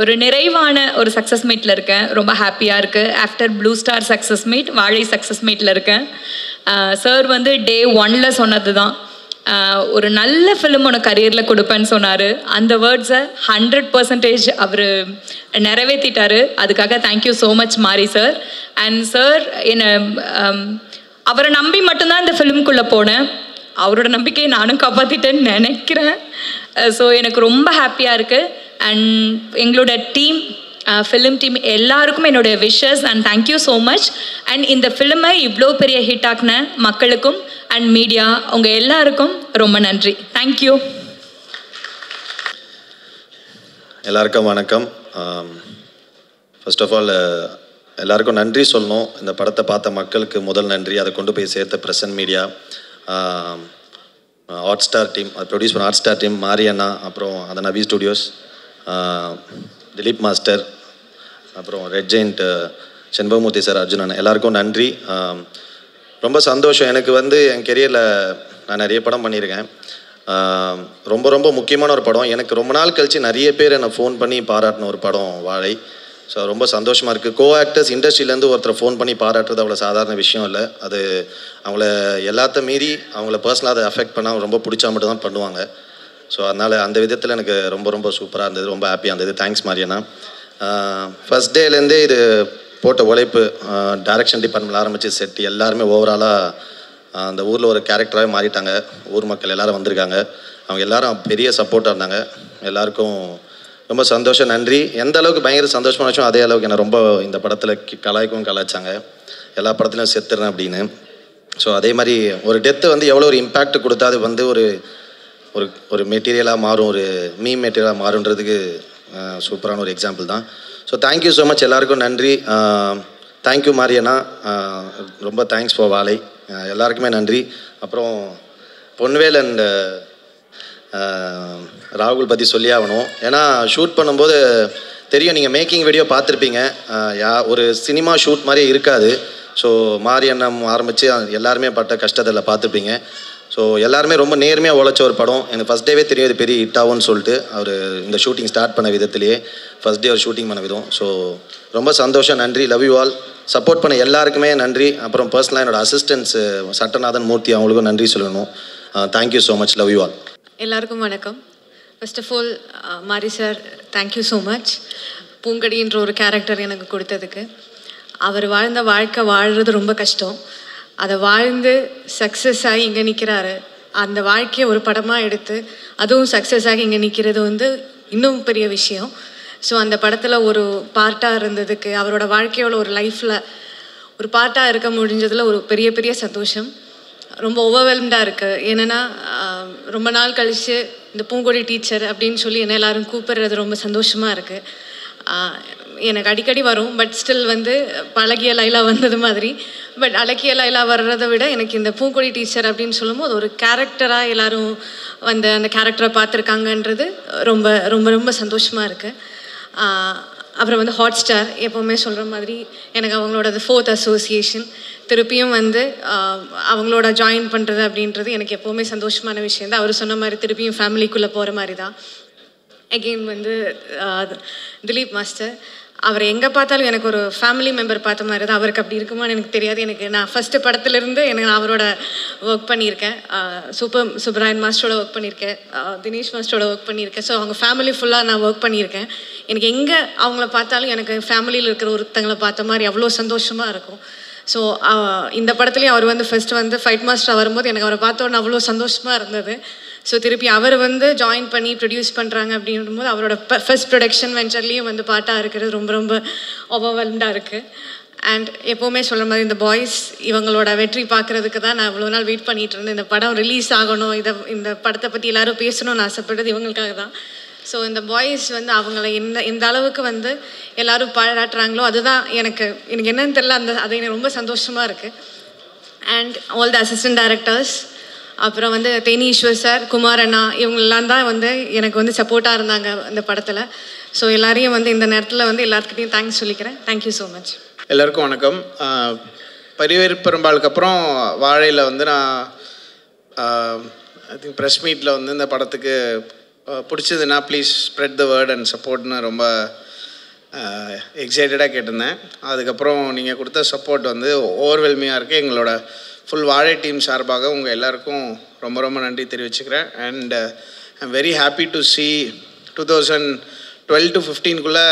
S10: ஒரு நிறைவான ஒரு சக்ஸஸ் மீட்டில் இருக்கேன். ரொம்ப ஹாப்பியாக இருக்குது. After blue star success meet, வாழை சக்ஸஸ் மீட்டில் இருக்கேன். சார் டே 1ல் சொன்னது தான், ஒரு நல்ல ஃபிலிம் உனக்கு கரியரில் கொடுப்பேன்னு சொன்னார். அந்த வேர்ட்ஸை 100% அவர் நிறைவேற்றிட்டார். அதுக்காக தேங்க்யூ ஸோ மச் மாரி சார். அண்ட் சார் அவரை நம்பி மட்டும்தான் இந்த ஃபிலிம்குள்ளே போனேன். அவரோட நம்பிக்கையை நானும் காப்பாற்றிட்டேன்னு நினைக்கிறேன். ஸோ எனக்கு ரொம்ப ஹாப்பியாக இருக்குது. அண்ட் எங்களோட டீம், ஃபிலிம் டீம் எல்லாருக்கும் என்னுடைய wishes and thank you so much. And இந்த ஃபிலிமை இவ்வளோ பெரிய ஹிட் ஆக்கின மக்களுக்கும் அண்ட் மீடியா உங்கள் எல்லாருக்கும் ரொம்ப நன்றி. தேங்க்யூ.
S11: எல்லாருக்கும் வணக்கம். ஃபர்ஸ்ட் ஆஃப் ஆல் எல்லாருக்கும் நன்றி சொல்லணும். இந்த படத்தை பார்த்த மக்களுக்கு முதல் நன்றி. அதை கொண்டு போய் சேர்த்த present media, Hotstar team, அதை ப்ரொடியூஸ் பண்ண ஹாட் ஸ்டார் டீம், மாரி அண்ணா, அப்புறம் அந்த நவி ஸ்டுடியோஸ், திலீப் மாஸ்டர், அப்புறம் Red Giant Shenbagamoorthy sir, Arjun அண்ணா, எல்லாருக்கும் நன்றி. ரொம்ப சந்தோஷம். எனக்கு என் கெரியரில் நான் நிறைய படம் பண்ணியிருக்கேன். ரொம்ப ரொம்ப முக்கியமான ஒரு படம். எனக்கு ரொம்ப நாள் கழித்து நிறைய பேர் என்னை ஃபோன் பண்ணி பாராட்டின ஒரு படம் வாழை. ஸோ ரொம்ப சந்தோஷமாக இருக்குது. கோ ஆக்டர்ஸ் இண்டஸ்ட்ரியிலேருந்து ஒருத்தர் ஃபோன் பண்ணி பாராட்டுறது அவ்வளோ சாதாரண விஷயம் இல்லை. அது அவங்கள எல்லாத்த மீறி அவங்கள பர்சனலாக அதை அஃபெக்ட் பண்ணால் ரொம்ப பிடிச்சா மட்டும் தான் பண்ணுவாங்க. ஸோ அதனால் அந்த விதத்தில் எனக்கு ரொம்ப ரொம்ப சூப்பராக இருந்தது, ரொம்ப ஹாப்பியாக இருந்தது. தேங்க்ஸ் மாரியண்ணா. ஃபஸ்ட் டேலேருந்தே இது போட்ட உழைப்பு, டைரக்ஷன் டிபார்ட்மெண்ட் ஆரம்பித்து செட் எல்லாருமே ஓவராலாக அந்த ஊரில் ஒரு கேரக்டராகவே மாறிட்டாங்க. ஊர் மக்கள் எல்லோரும் வந்திருக்காங்க. அவங்க எல்லோரும் பெரிய சப்போர்ட்டாக இருந்தாங்க. எல்லாருக்கும் ரொம்ப சந்தோஷம், நன்றி. எந்த அளவுக்கு பயங்கர சந்தோஷமாக வச்சோம் அதே அளவுக்கு என்னை ரொம்ப இந்த படத்தில் கலாய்ச்சாங்க. எல்லா படத்துலையும் செத்துறேன் அப்படின்னு. ஸோ அதே மாதிரி ஒரு டெத்து எவ்வளோ ஒரு இம்பேக்ட் கொடுத்தா அது ஒரு ஒரு ஒரு மெட்டீரியலாக மாறும், ஒரு மீம் மெட்டீரியலாக மாறுன்றதுக்கு சூப்பரான ஒரு எக்ஸாம்பிள் தான். ஸோ தேங்க்யூ ஸோ மச், எல்லாருக்கும் நன்றி. தேங்க்யூ மாரியண்ணா, ரொம்ப தேங்க்ஸ் ஃபார் வாழை. எல்லாருக்குமே நன்றி. அப்புறம் பொன்வேல் அண்ட் ராகுல் பற்றி சொல்லி ஆகணும். ஏன்னா ஷூட் பண்ணும்போது தெரியும், நீங்கள் மேக்கிங் வீடியோ பார்த்துருப்பீங்க, ஒரு சினிமா ஷூட் மாதிரியே இருக்காது. ஸோ மாரி அண்ணன் ஆரம்பித்து எல்லாருமே பட்ட கஷ்டத்தில் பார்த்துருப்பீங்க. ஸோ எல்லாருமே ரொம்ப நேர்மையாக உழைச்ச ஒரு படம். எனக்கு ஃபஸ்ட் டேவே தெரியும் இது பெரிய ஹிட் ஆகும்னு சொல்லிட்டு. அவர் இந்த ஷூட்டிங் ஸ்டார்ட் பண்ண விதத்துலேயே ஃபஸ்ட் டே அவர் ஷூட்டிங் பண்ண விதம். ஸோ ரொம்ப சந்தோஷம், நன்றி. Love you all. சப்போர்ட் பண்ண எல்லாருக்குமே நன்றி. அப்புறம் பர்சனலாக என்னோடய அசிஸ்டன்ஸ் சட்டநாதன், மூர்த்தி, அவங்களுக்கும் நன்றி சொல்லணும். Thank you so much. Love you all.
S12: எல்லாருக்கும் வணக்கம். ஃபர்ஸ்ட் ஆஃப் ஆல் மாரி சார், தேங்க்யூ ஸோ மச். பூங்கடின்ற ஒரு கேரக்டர் எனக்கு கொடுத்ததுக்கு. அவர் வாழ்ந்த வாழ்க்கை வாழ்கிறது ரொம்ப கஷ்டம். அதை வாழ்ந்து சக்ஸஸ் ஆகி இங்கே நிற்கிறாரு. அந்த வாழ்க்கையை ஒரு படமாக எடுத்து அதுவும் சக்ஸஸ் ஆகி இங்கே நிற்கிறது இன்னும் பெரிய விஷயம். ஸோ அந்த படத்தில் ஒரு பார்ட்டாக இருந்ததுக்கு, அவரோட வாழ்க்கையோட ஒரு லைஃப்பில் ஒரு பார்ட்டாக இருக்க முடிஞ்சதில் ஒரு பெரிய பெரிய சந்தோஷம். ரொம்ப ஓவர்வெல்ம்டாக இருக்குது. ஏன்னா ரொம்ப நாள் கழித்து இந்த பூங்கொடி டீச்சர் அப்படின்னு சொல்லி என்ன எல்லோரும் கூப்பிடுறது ரொம்ப சந்தோஷமாக இருக்குது. எனக்கு அடிக்கடி வரும். பட் ஸ்டில் வந்து பழகிய லைலா வந்தது மாதிரி. பட் அழகிய லைலா வர்றதை விட எனக்கு இந்த பூங்கொடி டீச்சர் அப்படின்னு சொல்லும்போது ஒரு கேரக்டராக எல்லாரும் வந்து அந்த கேரக்டரை பார்த்துருக்காங்கன்றது ரொம்ப ரொம்ப ரொம்ப சந்தோஷமாக இருக்குது. அப்புறம் வந்து ஹாட் ஸ்டார் எப்போவுமே சொல்கிற மாதிரி எனக்கு அவங்களோட 4th அசோசியேஷன் திருப்பியும் வந்து அவங்களோட ஜாயின் பண்ணுறது அப்படின்றது எனக்கு எப்போவுமே சந்தோஷமான விஷயம் தான். அவர் சொன்ன மாதிரி திருப்பியும் ஃபேமிலிக்குள்ளே போகிற மாதிரி தான். அகெயின் வந்து திலீப் மாஸ்டர், அவர் எங்கே பார்த்தாலும் எனக்கு ஒரு ஃபேமிலி மெம்பர் பார்த்த மாதிரி தான். அவருக்கு அப்படி இருக்குமான்னு எனக்கு தெரியாது. எனக்கு நான் ஃபஸ்ட்டு படத்துலேருந்து நான் அவரோட ஒர்க் பண்ணியிருக்கேன். சுப்ராயன் மாஸ்டரோட ஒர்க் பண்ணியிருக்கேன், தினேஷ் மாஸ்டரோட ஒர்க் பண்ணியிருக்கேன். ஸோ அவங்க ஃபேமிலி ஃபுல்லாக நான் ஒர்க் பண்ணியிருக்கேன். எனக்கு எங்கே அவங்கள பார்த்தாலும் எனக்கு ஃபேமிலியில் இருக்கிற ஒருத்தங்களை பார்த்த மாதிரி அவ்வளோ சந்தோஷமாக இருக்கும். ஸோ இந்த படத்துலேயும் அவர் வந்து ஃபஸ்ட்டு வந்து ஃபைட் மாஸ்டராக வரும்போது எனக்கு அவரை பார்த்தோன்னே அவ்வளோ சந்தோஷமாக இருந்தது. ஸோ திருப்பி அவர் வந்து ஜாயின் பண்ணி ப்ரொடியூஸ் பண்ணுறாங்க அப்படின்னும்போது அவரோட ஃபர்ஸ்ட் ப்ரொடக்ஷன் வெஞ்சர்லேயும் வந்து பாட்டாக இருக்கிறது ரொம்ப ரொம்ப ஓவர்வெல்ம்டாக இருக்குது. அண்ட் எப்போவுமே சொல்கிற மாதிரி இந்த பாய்ஸ் இவங்களோட வெற்றி பார்க்குறதுக்கு தான் நான் இவ்வளோ நாள் வெயிட் பண்ணிகிட்டு இருந்தேன். இந்த படம் ரிலீஸ் ஆகணும், இந்த படத்தை பற்றி எல்லோரும் பேசணும்னு ஆசைப்பட்டது இவங்களுக்காக தான். ஸோ இந்த பாய்ஸ் வந்து அவங்கள எந்த அளவுக்கு வந்து எல்லோரும் பாராட்டுறாங்களோ அதுதான் எனக்கு என்னன்னு தெரியல, அது எனக்கு ரொம்ப சந்தோஷமாக இருக்குது. And all the assistant directors, அப்புறம் வந்து தேனீஸ்வர் சார், குமார் அண்ணா, இவங்களெலாம் தான் வந்து எனக்கு வந்து சப்போர்ட்டாக இருந்தாங்க இந்த படத்தில். ஸோ எல்லாரையும் வந்து இந்த நேரத்தில் வந்து எல்லாத்துக்கிட்டையும் தேங்க்ஸ் சொல்லிக்கிறேன். Thank you so much.
S13: எல்லாருக்கும் வணக்கம். பரிவேற்பெரும்பாலுக்கு அப்புறம் வாழையில் வந்து நான் ஐ திங்க் ப்ரெஸ் மீட்டில் வந்து இந்த படத்துக்கு பிடிச்சதுன்னா please spread the word and சப்போர்ட்னு ரொம்ப எக்ஸைட்டடாக கேட்டிருந்தேன். அதுக்கப்புறம் நீங்கள் கொடுத்த சப்போர்ட் வந்து ஓவர்வெல்மிங்காக இருக்குது. எங்களோட ஃபுல் வாழை டீம் சார்பாக உங்கள் எல்லாருக்கும் ரொம்ப ரொம்ப நன்றி தெரிவிச்சுக்கிறேன். And I'm very happy to see 2012 to 15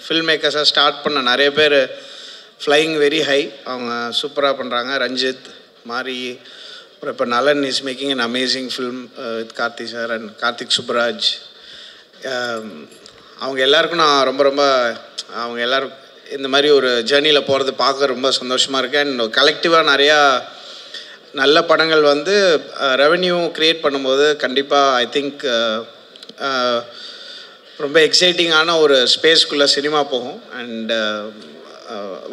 S13: film மேக்கர்ஸாக ஸ்டார்ட் பண்ண நிறைய பேர் ஃப்ளையிங் வெரி ஹை. அவங்க சூப்பராக பண்ணுறாங்க. ரஞ்சித் மாரி, அப்புறம் இப்போ Nalan is making an amazing film with Karthi sir and Karthik Subbaraj. அவங்க எல்லாருக்கும் நான் ரொம்ப ரொம்ப அவங்க எல்லோரும் இந்த மாதிரி ஒரு ஜேர்னியில் போகிறது பார்க்க ரொம்ப சந்தோஷமாக இருக்குது. அண்ட் கலெக்டிவாக நிறையா நல்ல படங்கள் வந்து ரெவென்யூ க்ரியேட் பண்ணும்போது கண்டிப்பாக ஐ திங்க் ரொம்ப எக்ஸைட்டிங்கான ஒரு ஸ்பேஸ்க்குள்ளே சினிமா போகும். அண்ட்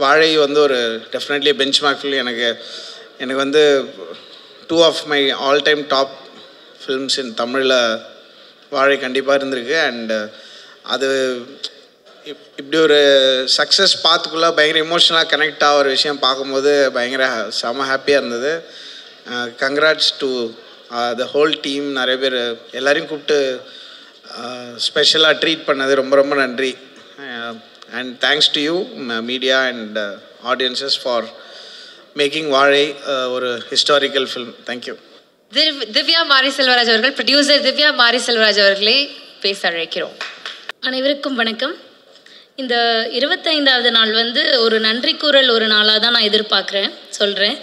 S13: வாழை வந்து ஒரு டெஃபினெட்லி பெஞ்ச் மார்க் ஃபில்ம். எனக்கு வந்து 2 of my all time top films in தமிழில் வாழை கண்டிப்பாக இருந்திருக்கு. அண்ட் அது இப்படி ஒரு சக்ஸஸ் பாத்துக்குள்ளே பயங்கர எமோஷனலாக கனெக்ட் ஆகிற விஷயம் பார்க்கும்போது பயங்கர செம ஹாப்பியாக இருந்தது. Congrats to the whole team. நிறைய பேர் எல்லாரையும் கூப்பிட்டு ஸ்பெஷலாக ட்ரீட் பண்ணது ரொம்ப ரொம்ப நன்றி. And thanks to you media and audiences for making வாழை ஒரு ஹிஸ்டாரிக்கல் ஃபில்ம். தேங்க்யூ.
S4: திவ்யா மாரி செல்வராஜ் அவர்கள், ப்ரொடியூசர் திவ்யா மாரி செல்வராஜ் அவர்களே பேச அழைக்கிறோம்.
S14: அனைவருக்கும் வணக்கம். இந்த 25வது நாள் வந்து ஒரு நன்றி கூறல் ஒரு நாளாக தான் நான் எதிர்பார்க்குறேன், சொல்கிறேன்.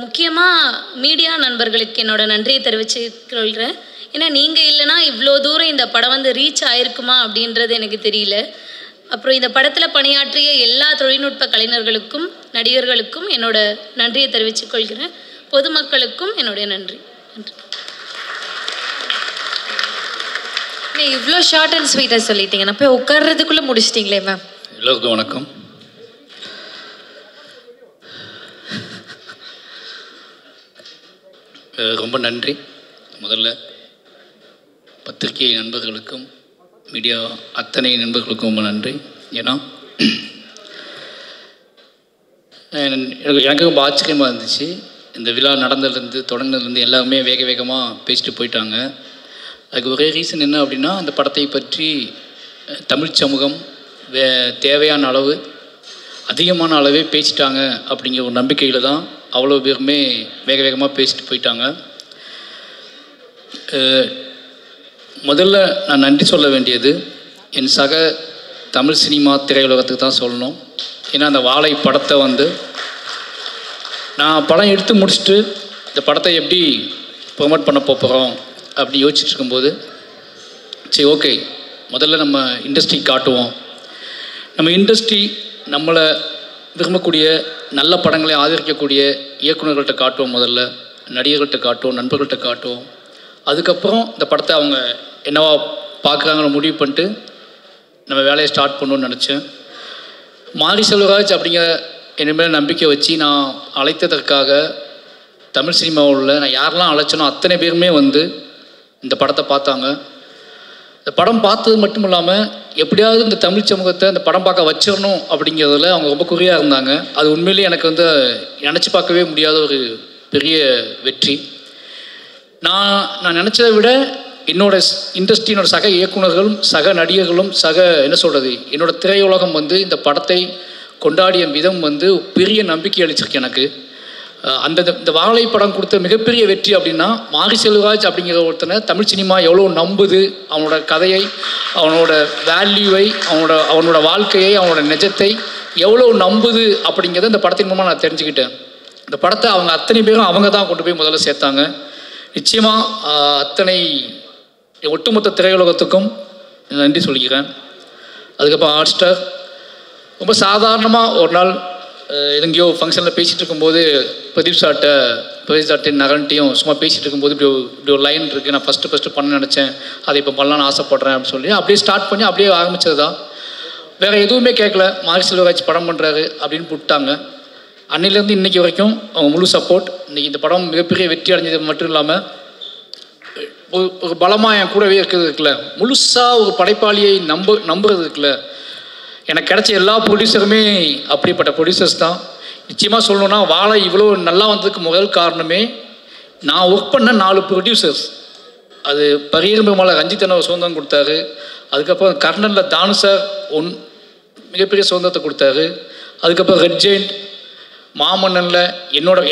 S14: முக்கியமாக மீடியா நண்பர்களுக்கு என்னோட நன்றியை தெரிவிச்சுக்கொள்கிறேன். ஏன்னா நீங்கள் இல்லைனா இவ்வளோ தூரம் இந்த படம் வந்து ரீச் ஆகிருக்குமா அப்படின்றது எனக்கு தெரியல. அப்புறம் இந்த படத்தில் பணியாற்றிய எல்லா தொழில்நுட்ப கலைஞர்களுக்கும் நடிகர்களுக்கும் என்னோட நன்றியை தெரிவித்துக்கொள்கிறேன். பொதுமக்களுக்கும் என்னுடைய நன்றி.
S4: இவ்வளோ ஷார்ட் அண்ட் ஸ்வீட்டாக சொல்லிட்டீங்க, நான் போய் உட்கார்றதுக்குள்ளே முடிச்சிட்டிங்களே மேம்.
S15: எல்லோருக்கும் வணக்கம். ரொம்ப நன்றி. முதல்ல பத்திரிகை நண்பர்களுக்கும் மீடியா அத்தனை நண்பர்களுக்கும் ரொம்ப நன்றி. ஏன்னா எனக்கு ரொம்ப ஆச்சரியமாக இருந்துச்சு. இந்த விழா நடந்ததுலேருந்து தொடங்கினதுலேருந்து எல்லாருமே வேக வேகமாக பேசிட்டு போயிட்டாங்க. அதுக்கு ஒரே ரீசன் என்ன அப்படின்னா, அந்த படத்தை பற்றி தமிழ் சமூகம் தேவையான அளவு அதிகமான அளவே பேசிட்டாங்க அப்படிங்கிற ஒரு நம்பிக்கையில் தான் அவ்வளோ பேருமே வேக வேகமாக பேசிட்டு போயிட்டாங்க. முதல்ல நான் நன்றி சொல்ல வேண்டியது என் சக தமிழ் சினிமா திரையுலகத்துக்கு தான் சொல்லணும். ஏன்னா அந்த வாழை படத்தை வந்து நான் படம் எடுத்து முடிச்சுட்டு இந்த படத்தை எப்படி ப்ரொமோட் பண்ண போகிறோம் அப்படி யோசிச்சுட்டு இருக்கும்போது, சரி ஓகே முதல்ல நம்ம இண்டஸ்ட்ரி காட்டுவோம். நம்ம இண்டஸ்ட்ரி நம்மளை விரும்பக்கூடிய நல்ல படங்களை ஆதரிக்கக்கூடிய இயக்குநர்கள்ட்ட காட்டுவோம், முதல்ல நடிகர்கள்ட்ட காட்டுவோம், நண்பர்கள்ட்ட காட்டுவோம். அதுக்கப்புறம் இந்த படத்தை அவங்க என்னவா பார்க்குறாங்கன்னு முடிவு பண்ணிட்டு நம்ம வேலையை ஸ்டார்ட் பண்ணணும்னு நினச்சேன். மாரி செல்வராஜ் அப்படிங்கிற என் மேலே நம்பிக்கை வச்சு நான் அழைத்ததற்காக தமிழ் சினிமாவில் நான் யாரெல்லாம் அழைச்சனோ அத்தனை பேருமே வந்து இந்த படத்தை பார்த்தாங்க. இந்த படம் பார்த்தது மட்டும் இல்லாமல் எப்படியாவது இந்த தமிழ் சமூகத்தை இந்த படம் பார்க்க வச்சிடணும் அப்படிங்கிறதுல அவங்க ரொம்ப குறியாக இருந்தாங்க. அது உண்மையிலேயே எனக்கு வந்து நினச்சி பார்க்கவே முடியாத ஒரு பெரிய வெற்றி. நான் நினச்சதை விட என்னோடய இண்டஸ்ட்ரியினோட சக இயக்குநர்களும் சக நடிகர்களும் என்ன சொல்கிறது, என்னோடய திரையுலகம் வந்து இந்த படத்தை கொண்டாடிய விதம் வந்து பெரிய நம்பிக்கை அளிச்சிருக்கு எனக்கு. இந்த வாழை படம் கொடுத்த மிகப்பெரிய வெற்றி அப்படின்னா மாரி செல்வராஜ் அப்படிங்கிற ஒருத்தனை தமிழ் சினிமா எவ்வளோ நம்புது, அவனோட கதையை, அவனோட வேல்யூவை, அவனோட வாழ்க்கையை, அவனோட நிஜத்தை எவ்வளோ நம்புது அப்படிங்கிறத இந்த படத்தின் மூலமாக நான் தெரிஞ்சுக்கிட்டேன். இந்த படத்தை அவங்க அத்தனை பேரும் அவங்க தான் கொண்டு போய் முதல்ல சேர்த்தாங்க. நிச்சயமாக அத்தனை ஒட்டுமொத்த திரையுலகத்துக்கும் நன்றி சொல்லிக்கிறேன். அதுக்கப்புறம் ஹாட் ஸ்டார் ரொம்ப சாதாரணமாக ஒரு நாள் எங்கேயோ ஃபங்க்ஷனில் பேசிகிட்டு இருக்கும்போது பிரதீப் சார்ட்டு நகன்ட்டையும் சும்மா பேசிகிட்டு இருக்கும்போது இப்படி ஒரு லைன் இருக்குது, நான் ஃபஸ்ட்டு பண்ண நினச்சேன், அதை இப்போ பண்ணலான்னு ஆசைப்பட்றேன் அப்படின்னு சொல்லி அப்படியே ஸ்டார்ட் பண்ணி அப்படியே ஆரம்பித்தது தான். வேறு எதுவுமே கேட்கல, மாரி செல்வராஜ் படம் பண்ணுறாரு அப்படின்னு விட்டாங்க. அன்னையிலேருந்து இன்றைக்கி வரைக்கும் அவங்க முழு சப்போர்ட். இன்றைக்கி இந்த படம் மிகப்பெரிய வெற்றி அடைஞ்சது மட்டும் இல்லாமல் ஒரு பலமாக என் கூடவே இருக்கிறது இருக்குல்ல, முழுசாக ஒரு படைப்பாளியை நம்புறது இருக்குல்ல, எனக்கு கிடைச்ச எல்லா ப்ரொடியூசருமே அப்படிப்பட்ட ப்ரொடியூசர்ஸ் தான். நிச்சயமாக சொல்லணுன்னா வாழை இவ்வளோ நல்லா வந்ததுக்கு முதல் காரணமே நான் ஒர்க் பண்ண 4 ப்ரொடியூசர்ஸ். அது பரியர் பெருமாளை ரஞ்சித் அண்ணா சுதந்திரம் கொடுத்தாரு. அதுக்கப்புறம் கர்ணனில் தானு சார் மிகப்பெரிய சுதந்திரத்தை கொடுத்தாரு. அதுக்கப்புறம் ரெட் ஜெயிண்ட், மாமன்னனில்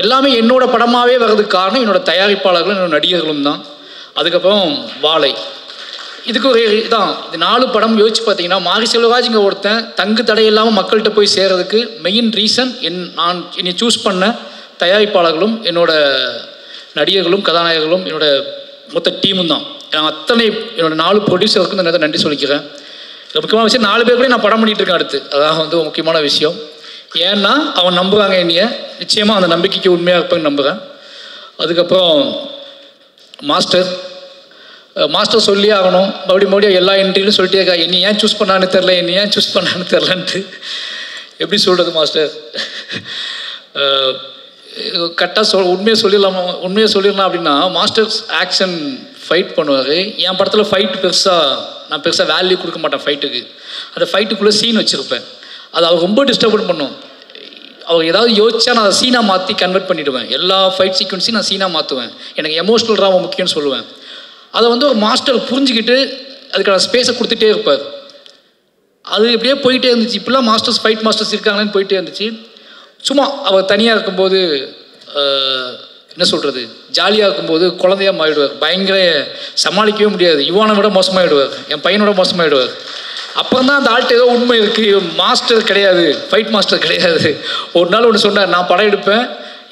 S15: எல்லாமே என்னோட படமாகவே வர்றதுக்கு காரணம் என்னோட தயாரிப்பாளர்களும் என்னோட நடிகர்களும் தான். அதுக்கப்புறம் வாழை, இதுக்கு ஒரு இதான். இது 4 படம் யோசிச்சு பார்த்தீங்கன்னா மாரி செல்வராஜ்ங்க ஒருத்தன் தங்கு தடை இல்லாமல் மக்கள்கிட்ட போய் சேர்றதுக்கு மெயின் ரீசன் நான் என்னை சூஸ் பண்ண தயாரிப்பாளர்களும் என்னோட நடிகர்களும் கதாநாயகர்களும் என்னோட மொத்த டீமும் தான். நான் என்னோட 4 ப்ரொடியூசருக்கும் இந்த நன்றி சொல்லிக்கிறேன். முக்கியமான விஷயம் 4 பேர் கூட நான் படம் பண்ணிகிட்டு இருக்கேன் அடுத்து. அதான் வந்து ஒரு முக்கியமான விஷயம். ஏன்னா அவன் நம்புகிறாங்க என்னைய, நிச்சயமாக அந்த நம்பிக்கைக்கு உண்மையாக இருப்பேன்னு நம்புகிறேன். அதுக்கப்புறம் மாஸ்டர் சொல்லி ஆகணும், மறுபடியும் எல்லா என்ட்ரிலும் சொல்லிட்டே இருக்கா, என்னை ஏன் சூஸ் பண்ணான்னு தெரிலன்ட்டு. எப்படி சொல்கிறது மாஸ்டர், கரெக்டாக உண்மையை சொல்லிடலாம் அப்படின்னா மாஸ்டர்ஸ் ஆக்ஷன் ஃபைட் பண்ணுவார். என் படத்தில் நான் பெருசாக வேல்யூ கொடுக்க மாட்டேன் ஃபைட்டுக்கு. அந்த ஃபைட்டுக்குள்ளே சீன் வச்சுருப்பேன், அது அவர் ரொம்ப டிஸ்டர்பன் பண்ணும். அவர் ஏதாவது யோசிச்சா நான் அதை சீனாக மாற்றி கன்வெர்ட் பண்ணிவிடுவேன். எல்லா ஃபைட் சீக்வன்ஸையும் நான் சீனாக மாற்றுவேன். எனக்கு எமோஷ்னல் ட்ராமா முக்கியம்னு சொல்லுவேன். அதை வந்து ஒரு மாஸ்டர் புரிஞ்சுக்கிட்டு அதுக்கான ஸ்பேஸை கொடுத்துட்டே இருப்பார். அது இப்படியே போயிட்டே இருந்துச்சு. இப்படிலாம் ஃபைட் மாஸ்டர்ஸ் இருக்காங்களேன்னு போயிட்டே இருந்துச்சு. சும்மா அவர் தனியாக இருக்கும்போது என்ன சொல்கிறது, ஜாலியாக இருக்கும்போது குழந்தையாக மாறிடுவார். பயங்கர சமாளிக்கவே முடியாது. இவானை விட மோசமாகிடுவார், என் பையனோட மோசமாகிடுவார். அப்புறம் தான் அந்த ஆள்கிட்ட ஏதோ உண்மை இருக்குது, மாஸ்டர் கிடையாது, ஃபைட் மாஸ்டர் கிடையாது. ஒரு நாள் ஒன்று சொன்னார், நான் படம் எடுப்பேன்,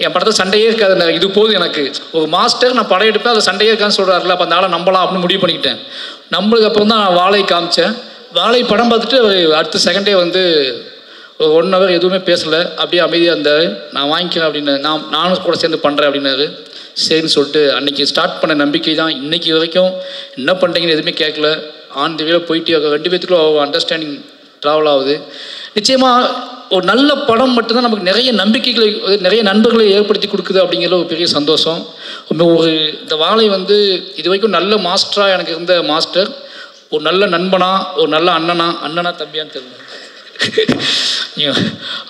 S15: என் படத்தில் சண்டையே இருக்காது, இது போதும் எனக்கு. ஒரு மாஸ்டர் நான் படம் எடுப்பேன், அதில் சண்டையே இருக்கான்னு சொல்கிறாருல, அப்போ அந்த ஆளை நம்பலாம் அப்படின்னு முடிவு பண்ணிக்கிட்டேன். நம்மளுக்கு அப்புறம் தான் நான் வாழை காமிச்சேன். வாழை படம் பார்த்துட்டு அடுத்த செகண்டே வந்து ஒரு 1 hour எதுவுமே பேசலை, அப்படியே அமைதியாக இருந்தார். நான் வாங்கிக்கிறேன் அப்படின்னு, நானும் கூட சேர்ந்து பண்ணுறேன் அப்படின்னாரு. சரின்னு சொல்லிட்டு அன்றைக்கி ஸ்டார்ட் பண்ண நம்பிக்கை தான் இன்றைக்கி வரைக்கும். என்ன பண்ணுறீங்கன்னு எதுவுமே கேட்கல, ஆன் தி வேல போயிட்டே இருக்க. 2 பேத்துக்குள்ள அண்டர்ஸ்டாண்டிங் ட்ராவல் ஆகுது. நிச்சயமாக ஒரு நல்ல படம் மட்டும்தான் நமக்கு நிறைய நம்பிக்கைகளை, நிறைய நண்பர்களை ஏற்படுத்தி கொடுக்குது அப்படிங்கிற ஒரு பெரிய சந்தோஷம். இந்த வாழை வந்து இது வரைக்கும் நல்ல மாஸ்டராக எனக்கு இருந்த மாஸ்டர், ஒரு நல்ல நண்பனா, ஒரு நல்ல அண்ணனா தம்பியான்னு தெரியல,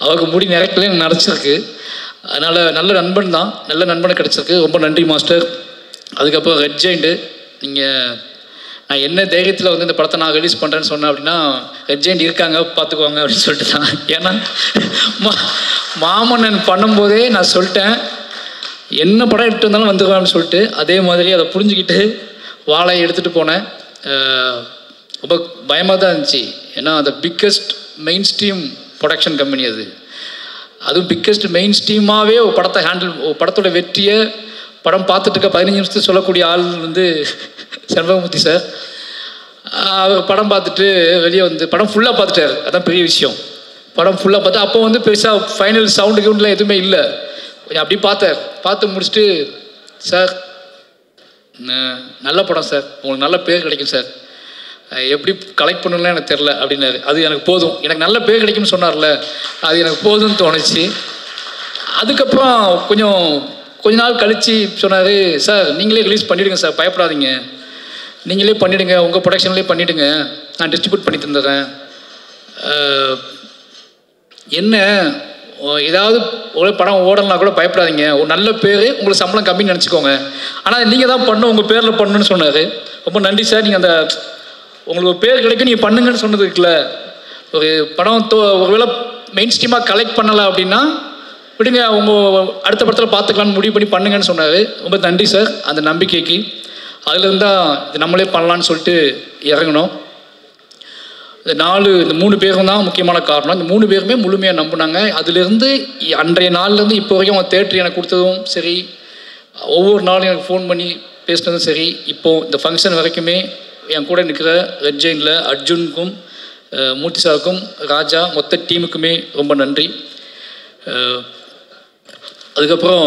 S15: அவருக்கு முடி நிறைக்கல நடச்சிருக்கு. அதனால் நல்ல நண்பன் தான், நல்ல நண்பனை கிடச்சிருக்கு. ரொம்ப நன்றி மாஸ்டர். அதுக்கப்புறம் ரெட் ஜெயிண்ட்டு, நான் என்ன தைரியத்தில் வந்து இந்த படத்தை நான் ரிலீஸ் பண்ணுறேன்னு சொன்னேன் அப்படின்னா, ரெட் ஜெயிண்ட் இருக்காங்க பார்த்துக்குவாங்க அப்படின்னு சொல்லிட்டு தான். ஏன்னா மாமன்னன் பண்ணும்போதே நான் சொல்லிட்டேன், என்ன படம் எடுத்து வந்தாலும் வந்துக்குவான்னு சொல்லிட்டு. அதே மாதிரி அதை புரிஞ்சுக்கிட்டு வாழையை எடுத்துகிட்டு போனேன். ரொம்ப பயமாக தான் இருந்துச்சு. ஏன்னா அந்த biggest main stream production company அதுவும் பிக்கஸ்ட் மெயின் ஸ்ட்ரீமாகவே ஒரு படத்தை ஒரு படத்தோட வெற்றியை படம் பார்த்துட்டு இருக்க 15 நிமிஷத்துக்கு சொல்லக்கூடிய ஆள் வந்து செண்பகமூர்த்தி சார். அவர் படம் பார்த்துட்டு வெளியே வந்து படம் ஃபுல்லாக பார்த்துட்டார். அதான் பெரிய விஷயம். படம் ஃபுல்லாக பார்த்து அப்போ வந்து பெருசாக ஃபைனல் சவுண்டு கிவுண்ட்லாம் எதுவுமே இல்லை. கொஞ்சம் அப்படி பார்த்து முடிச்சுட்டு, சார் நல்ல படம் சார், உங்களுக்கு நல்ல பேர் கிடைக்கும் சார், எப்படி கலெக்ட் பண்ணணும்னு எனக்கு தெரில அப்படின்னாரு. அது எனக்கு போதும், எனக்கு நல்ல பேர் கிடைக்கும்னு சொன்னார்ல, அது எனக்கு போதும்னு தோணுச்சு. அதுக்கப்புறம் கொஞ்ச நாள் கழித்து சொன்னார், சார் நீங்களே ரிலீஸ் பண்ணிவிடுங்க சார், பயப்படாதீங்க, நீங்களே பண்ணிவிடுங்க, உங்கள் ப்ரொடக்ஷன்லேயே பண்ணிவிடுங்க, நான் டிஸ்ட்ரிபியூட் பண்ணி தந்துடுறேன். என்ன ஏதாவது ஒரு படம் ஓடலாம் கூட பயப்படாதீங்க, ஒரு நல்ல பேர், உங்களுக்கு சம்பளம் கம்மின்னு நினச்சிக்கோங்க, ஆனால் நீங்கள் தான் பண்ணணும், உங்கள் பேரில் பண்ணணும்னு சொன்னார். ரொம்ப நன்றி சார், நீங்கள் அந்த உங்களுக்கு ஒரு பேர் கிடைக்கும் நீங்கள் பண்ணுங்கன்னு சொன்னது இருக்குல்ல. ஒரு படம் ஒருவேளை மெயின் ஸ்ட்ரீமாக கலெக்ட் பண்ணலை அப்படின்னா விடுங்க, உங்கள் அடுத்த படத்தில் பார்த்துக்கலான்னு முடிவு பண்ணி பண்ணுங்கன்னு சொன்னார். ரொம்ப நன்றி சார் அந்த நம்பிக்கைக்கு. அதுலேருந்து தான் இது நம்மளே பண்ணலான்னு சொல்லிட்டு இறங்கணும். இந்த 3 பேரும் தான் முக்கியமான காரணம். இந்த 3 பேருமே முழுமையாக நம்பினாங்க. அதுலேருந்து அன்றைய நாள்லேருந்து இப்போ வரைக்கும் அவங்க தேட்டர் எனக்கு கொடுத்ததும் சரி, ஒவ்வொரு நாளும் எனக்கு ஃபோன் பண்ணி பேசினதும் சரி, இப்போது இந்த ஃபங்க்ஷன் வரைக்குமே என் கூட நிற்கிற ரெட் ஜெயினில் அர்ஜுனுக்கும் மூர்த்தி சாருக்கும் ராஜா மொத்த டீமுக்குமே ரொம்ப நன்றி. அதுக்கப்புறம்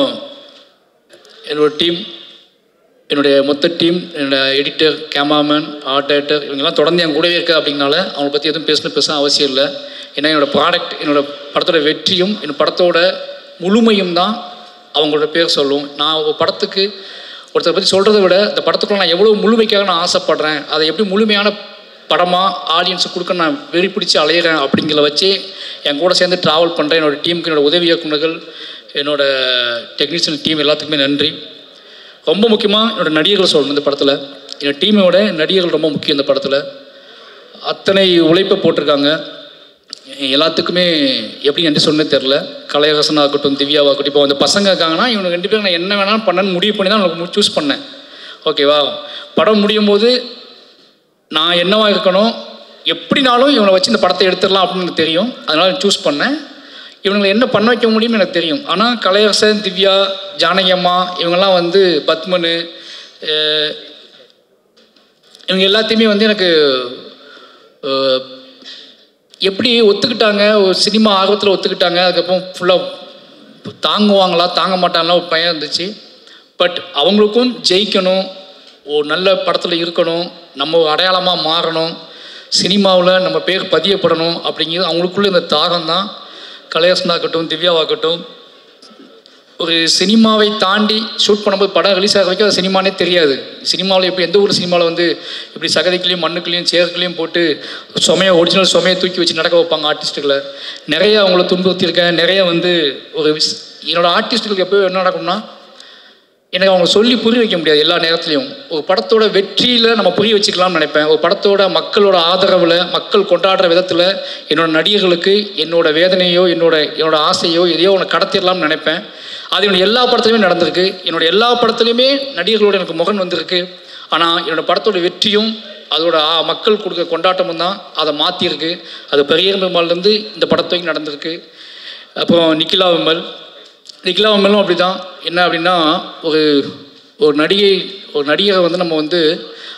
S15: என்னுடைய மொத்த டீம், என்னோடய எடிட்டர், கேமராமேன், ஆர்ட் டைரக்டர், இவங்கெல்லாம் தொடர்ந்து என் கூடவே இருக்கா அப்படின்னால அவங்கள பற்றி எதுவும் பேச அவசியம் இல்லை. ஏன்னா என்னோடய ப்ராடக்ட், என்னோடய படத்தோட வெற்றியும் என் படத்தோட முழுமையும் தான் அவங்களோட பேர் சொல்லும். நான் ஒரு படத்துக்கு ஒருத்தரை பற்றி சொல்கிறத விட இந்த படத்துக்குள்ள நான் எவ்வளோ முழுமைக்காக நான் ஆசைப்பட்றேன், அதை எப்படி முழுமையான படமாக ஆடியன்ஸுக்கு கொடுக்க நான் வெறி பிடிச்சி அலையிறேன் அப்படிங்கிறத வச்சு என் கூட சேர்ந்து ட்ராவல் பண்ணுறேன். என்னோடய டீமுக்கு, என்னோடய உதவி இயக்குநர்கள், என்னோடய டெக்னீஷியன் டீம் எல்லாத்துக்குமே நன்றி. ரொம்ப முக்கியமாக என்னோடய நடிகர்கள் சொல்லணும். இந்த படத்தில் என்னோடய டீமோட நடிகர்கள் ரொம்ப முக்கியம். இந்த படத்தில் அத்தனை உழைப்பை போட்டிருக்காங்க. எல்லாத்துக்குமே எப்படி நன்றி சொன்னே தெரில. கலையரசனாகட்டும், திவ்யாவாகட்டும், இப்போ அந்த பசங்க இருக்காங்கன்னா இவங்க 2 பேரும் நான் என்ன வேணாலும் பண்ணேன்னு முடிவு பண்ணி தான் உங்களுக்கு சூஸ் பண்ணேன். ஓகேவா, படம் முடியும் போது நான் என்னவா இருக்கணும், எப்படினாலும் இவங்களை வச்சு இந்த படத்தை எடுத்துடலாம் அப்படின்னு எனக்கு தெரியும். அதனால் சூஸ் பண்ணேன். இவங்களை என்ன பண்ண வைக்க முடியும்னு எனக்கு தெரியும். ஆனால் கலையரசன், திவ்யா, ஜானகி அம்மா, இவங்கெல்லாம் வந்து பத்மனு, இவங்க எல்லாத்தையுமே வந்து எனக்கு எப்படி ஒத்துக்கிட்டாங்க, ஒரு சினிமா ஆர்வத்தில் ஒத்துக்கிட்டாங்க. அதுக்கப்புறம் ஃபுல்லாக தாங்குவாங்களா தாங்க மாட்டாங்களா ஒரு பயம் இருந்துச்சு. பட் அவங்களுக்கும் ஜெயிக்கணும், ஒரு நல்ல படத்தில் இருக்கணும், நம்ம அடையாளமாக மாறணும், சினிமாவில் நம்ம பேர் பதியப்படணும் அப்படிங்கிறது அவங்களுக்குள்ள இந்த தாகம் தான். கலையரசனாகட்டும், திவ்யாவாகட்டும், ஒரு சினிமாவை தாண்டி ஷூட் பண்ணும்போது படம் ரிலீஸ் ஆக வரைக்கும் அது சினிமானே தெரியாது. சினிமாவில் எப்படி எந்த ஒரு சினிமாவில் வந்து இப்படி சகதிக்குள்ளேயும் மண்ணுக்குள்ளேயும் சேருக்குள்ளேயும் போட்டு ஒரிஜினல் சுமையை தூக்கி வச்சு நடக்க வைப்பாங்க ஆர்டிஸ்ட்டுகளை. நிறைய அவங்கள துன்புறுத்தியிருக்கேன். நிறைய வந்து என்னோடய ஆர்டிஸ்ட்டுகளுக்கு எப்போ என்ன நடக்கும்னா, எனக்கு அவங்க சொல்லி புரிய வைக்க முடியாது எல்லா நேரத்துலையும். ஒரு படத்தோட வெற்றியில் நம்ம புரிய வச்சுக்கலாம்னு நினைப்பேன். ஒரு படத்தோட மக்களோட ஆதரவில், மக்கள் கொண்டாடுற விதத்தில் என்னோடய நடிகர்களுக்கு என்னோடய வேதனையோ என்னோட ஆசையோ எதையோ ஒன்று கடத்திடலாம்னு நினைப்பேன். அது என்னோடய எல்லா படத்துலையுமே நடந்திருக்கு. என்னோடய எல்லா படத்துலையுமே நடிகர்களோட எனக்கு முகன் வந்திருக்கு. ஆனால் என்னோடய படத்தோட வெற்றியும் அதோட மக்கள் கொடுக்குற கொண்டாட்டமும் தான் அதை மாற்றிருக்கு. அது பெரியர் பெருமாள்லேருந்து இந்த படத்துக்கு நடந்திருக்கு. அப்புறம் நிக்கிலா விமலும் அப்படி தான். என்ன அப்படின்னா, ஒரு நடிகரை வந்து நம்ம வந்து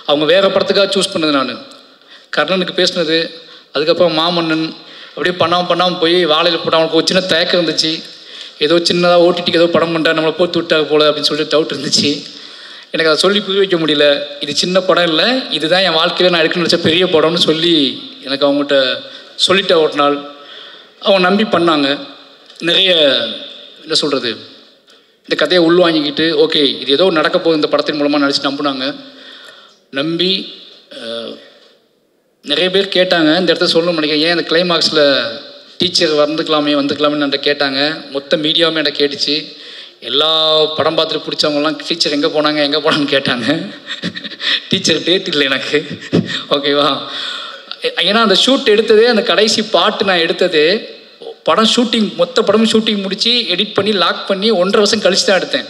S15: அவங்க வேறு படத்துக்காக சூஸ் பண்ணது. நான் கர்ணனுக்கு பேசினது, அதுக்கப்புறம் மாமன்னன், அப்படியே பண்ணாமல் போய் வாழையில் போட்டு அவனுக்கு ஒரு சின்ன தயக்கம் இருந்துச்சு. ஏதோ சின்னதாக ஓடிடிக்கு ஏதோ படம் பண்ணுறா, நம்மளை போட்டு விட்டாங்க போல அப்படின்னு சொல்லிட்டு டவுட் இருந்துச்சு. எனக்கு அதை சொல்லி புரிய வைக்க முடியல. இது சின்ன படம் இல்லை, இதுதான் என் வாழ்க்கையில் நான் எடுக்கணும்னு நினச்ச பெரிய படம்னு சொல்லி எனக்கு அவங்ககிட்ட சொல்லிட்டேன். ஒரு நாள் அவங்க நம்பி பண்ணாங்க. நிறைய என்ன சொல்கிறது, இந்த கதையை உள்வாங்கிக்கிட்டு ஓகே இது ஏதோ நடக்க போகுது இந்த படத்தின் மூலமாக நடிச்சு நம்பினாங்க. நம்பி நிறைய பேர் கேட்டாங்க, இந்த இடத்த சொல்லணும்னு நினைக்கிறேன், ஏன் இந்த கிளைமாக்ஸில் டீச்சர் வந்துக்கலாமே என்கிட்ட கேட்டாங்க. மொத்த மீடியாவுமே என்கிட்ட கேட்டுச்சு. எல்லா படம் பார்த்துட்டு பிடிச்சவங்கலாம் டீச்சர் எங்கே போனாங்கன்னு கேட்டாங்க. டீச்சர் டேட் இல்லை எனக்கு. ஓகேவா, ஏன்னா அந்த ஷூட் எடுத்ததே, அந்த கடைசி பாட்டு நான் எடுத்ததே மொத்த படமும் ஷூட்டிங் முடித்து எடிட் பண்ணி லாக் பண்ணி 1.5 வருஷம் கழிச்சு தான் எடுத்தேன்.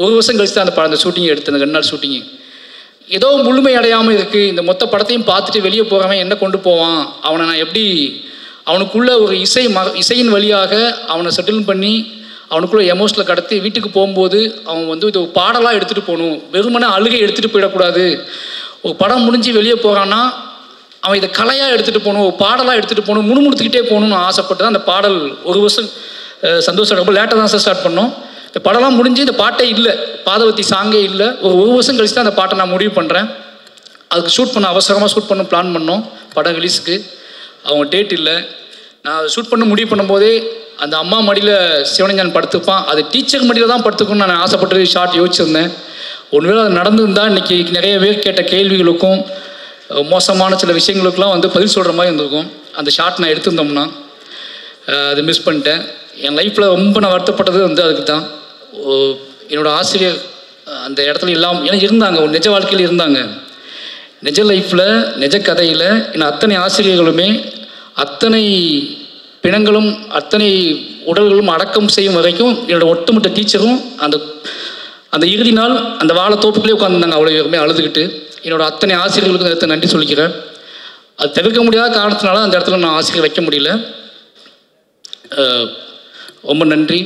S15: 1 வருஷம் கழிச்சு தான் அந்த ஷூட்டிங் எடுத்தேன். அந்த 2 நாள் ஷூட்டிங்கு ஏதோ முழுமை அடையாமல் இருக்குது. இந்த மொத்த படத்தையும் பார்த்துட்டு வெளியே போகிறவன் என்ன கொண்டு போவான், அவனை நான் எப்படி அவனுக்குள்ள ஒரு இசையின் வழியாக அவனை செட்டில் பண்ணி அவனுக்குள்ள எமோஷனில் கடத்தி வீட்டுக்கு போகும்போது அவன் வந்து இது ஒரு பாடலாக எடுத்துகிட்டு போகணும், வெறுமனே அழுகை எடுத்துகிட்டு போயிடக்கூடாது. ஒரு படம் முடிஞ்சு வெளியே போகிறான்னா அவன் இதை கலையாக எடுத்துகிட்டு போகணும், ஒரு பாடலாக எடுத்துகிட்டு போகணும், முணுமுணுத்துக்கிட்டே போகணும்னு ஆசைப்பட்டு தான் அந்த பாடல் 1 வருஷம் சந்தோஷம் ரொம்ப லேட்டாக தான் சார் ஸ்டார்ட் பண்ணோம். இந்த படம்லாம் முடிஞ்சு இந்த பாட்டே இல்லை, பாதவத்தி சாங்கே இல்லை. ஒரு 1 வருஷம் கழிச்சு தான் அந்த பாட்டை நான் முடிவு பண்ணுறேன். அதுக்கு ஷூட் பண்ண அவசரமாக ஷூட் பண்ண பிளான் பண்ணோம் படம் ரிலீஸுக்கு. அவங்க டேட் இல்லை. நான் ஷூட் பண்ண முடிவு பண்ணும்போதே அந்த அம்மா மடியில் சிவனஞ்சான் படுத்துப்பான், அது டீச்சர் மடியில் தான் படுத்துக்கணும்னு நான் ஆசைப்பட்டு ஷார்ட் யோசிச்சிருந்தேன். ஒருவேளை அது நடந்திருந்தால் இன்றைக்கி நிறைய பேர் கேட்ட கேள்விகளுக்கும் மோசமான சில விஷயங்களுக்கெல்லாம் வந்து பதில் சொல்கிற மாதிரி இருந்திருக்கும். அந்த ஷார்ட் நான் எடுத்திருந்தோம்னா அது மிஸ் பண்ணிட்டேன். என் லைஃப்பில் ரொம்ப நான் வருத்தப்பட்டது வந்து அதுக்கு தான். என்னோடய ஆசிரியர் அந்த இடத்துல இல்லாமல் ஏன்னா இருந்தாங்க, ஒரு நிஜ வாழ்க்கையில் இருந்தாங்க. நிஜ லைஃப்பில் நிஜ கதையில் என்ன அத்தனை ஆசிரியர்களுமே அத்தனை பிணங்களும் அத்தனை உடல்களும் அடக்கம் செய்யும் வரைக்கும் என்னோடய ஒட்டுமொத்த டீச்சரும் அந்த இறுதி நாள் அந்த வாழைத்தோப்புக்குள்ளே உட்காந்துருந்தாங்க. அவ்வளோ பேருமே அழுதுகிட்டு. என்னோடய அத்தனை ஆசிரியர்களுக்கு நேரத்தை நன்றி சொல்லிக்கிறேன். அது தவிர்க்க முடியாத காரணத்தினால அந்த இடத்துல நான் ஆசிரியர் வைக்க முடியல. ரொம்ப நன்றி.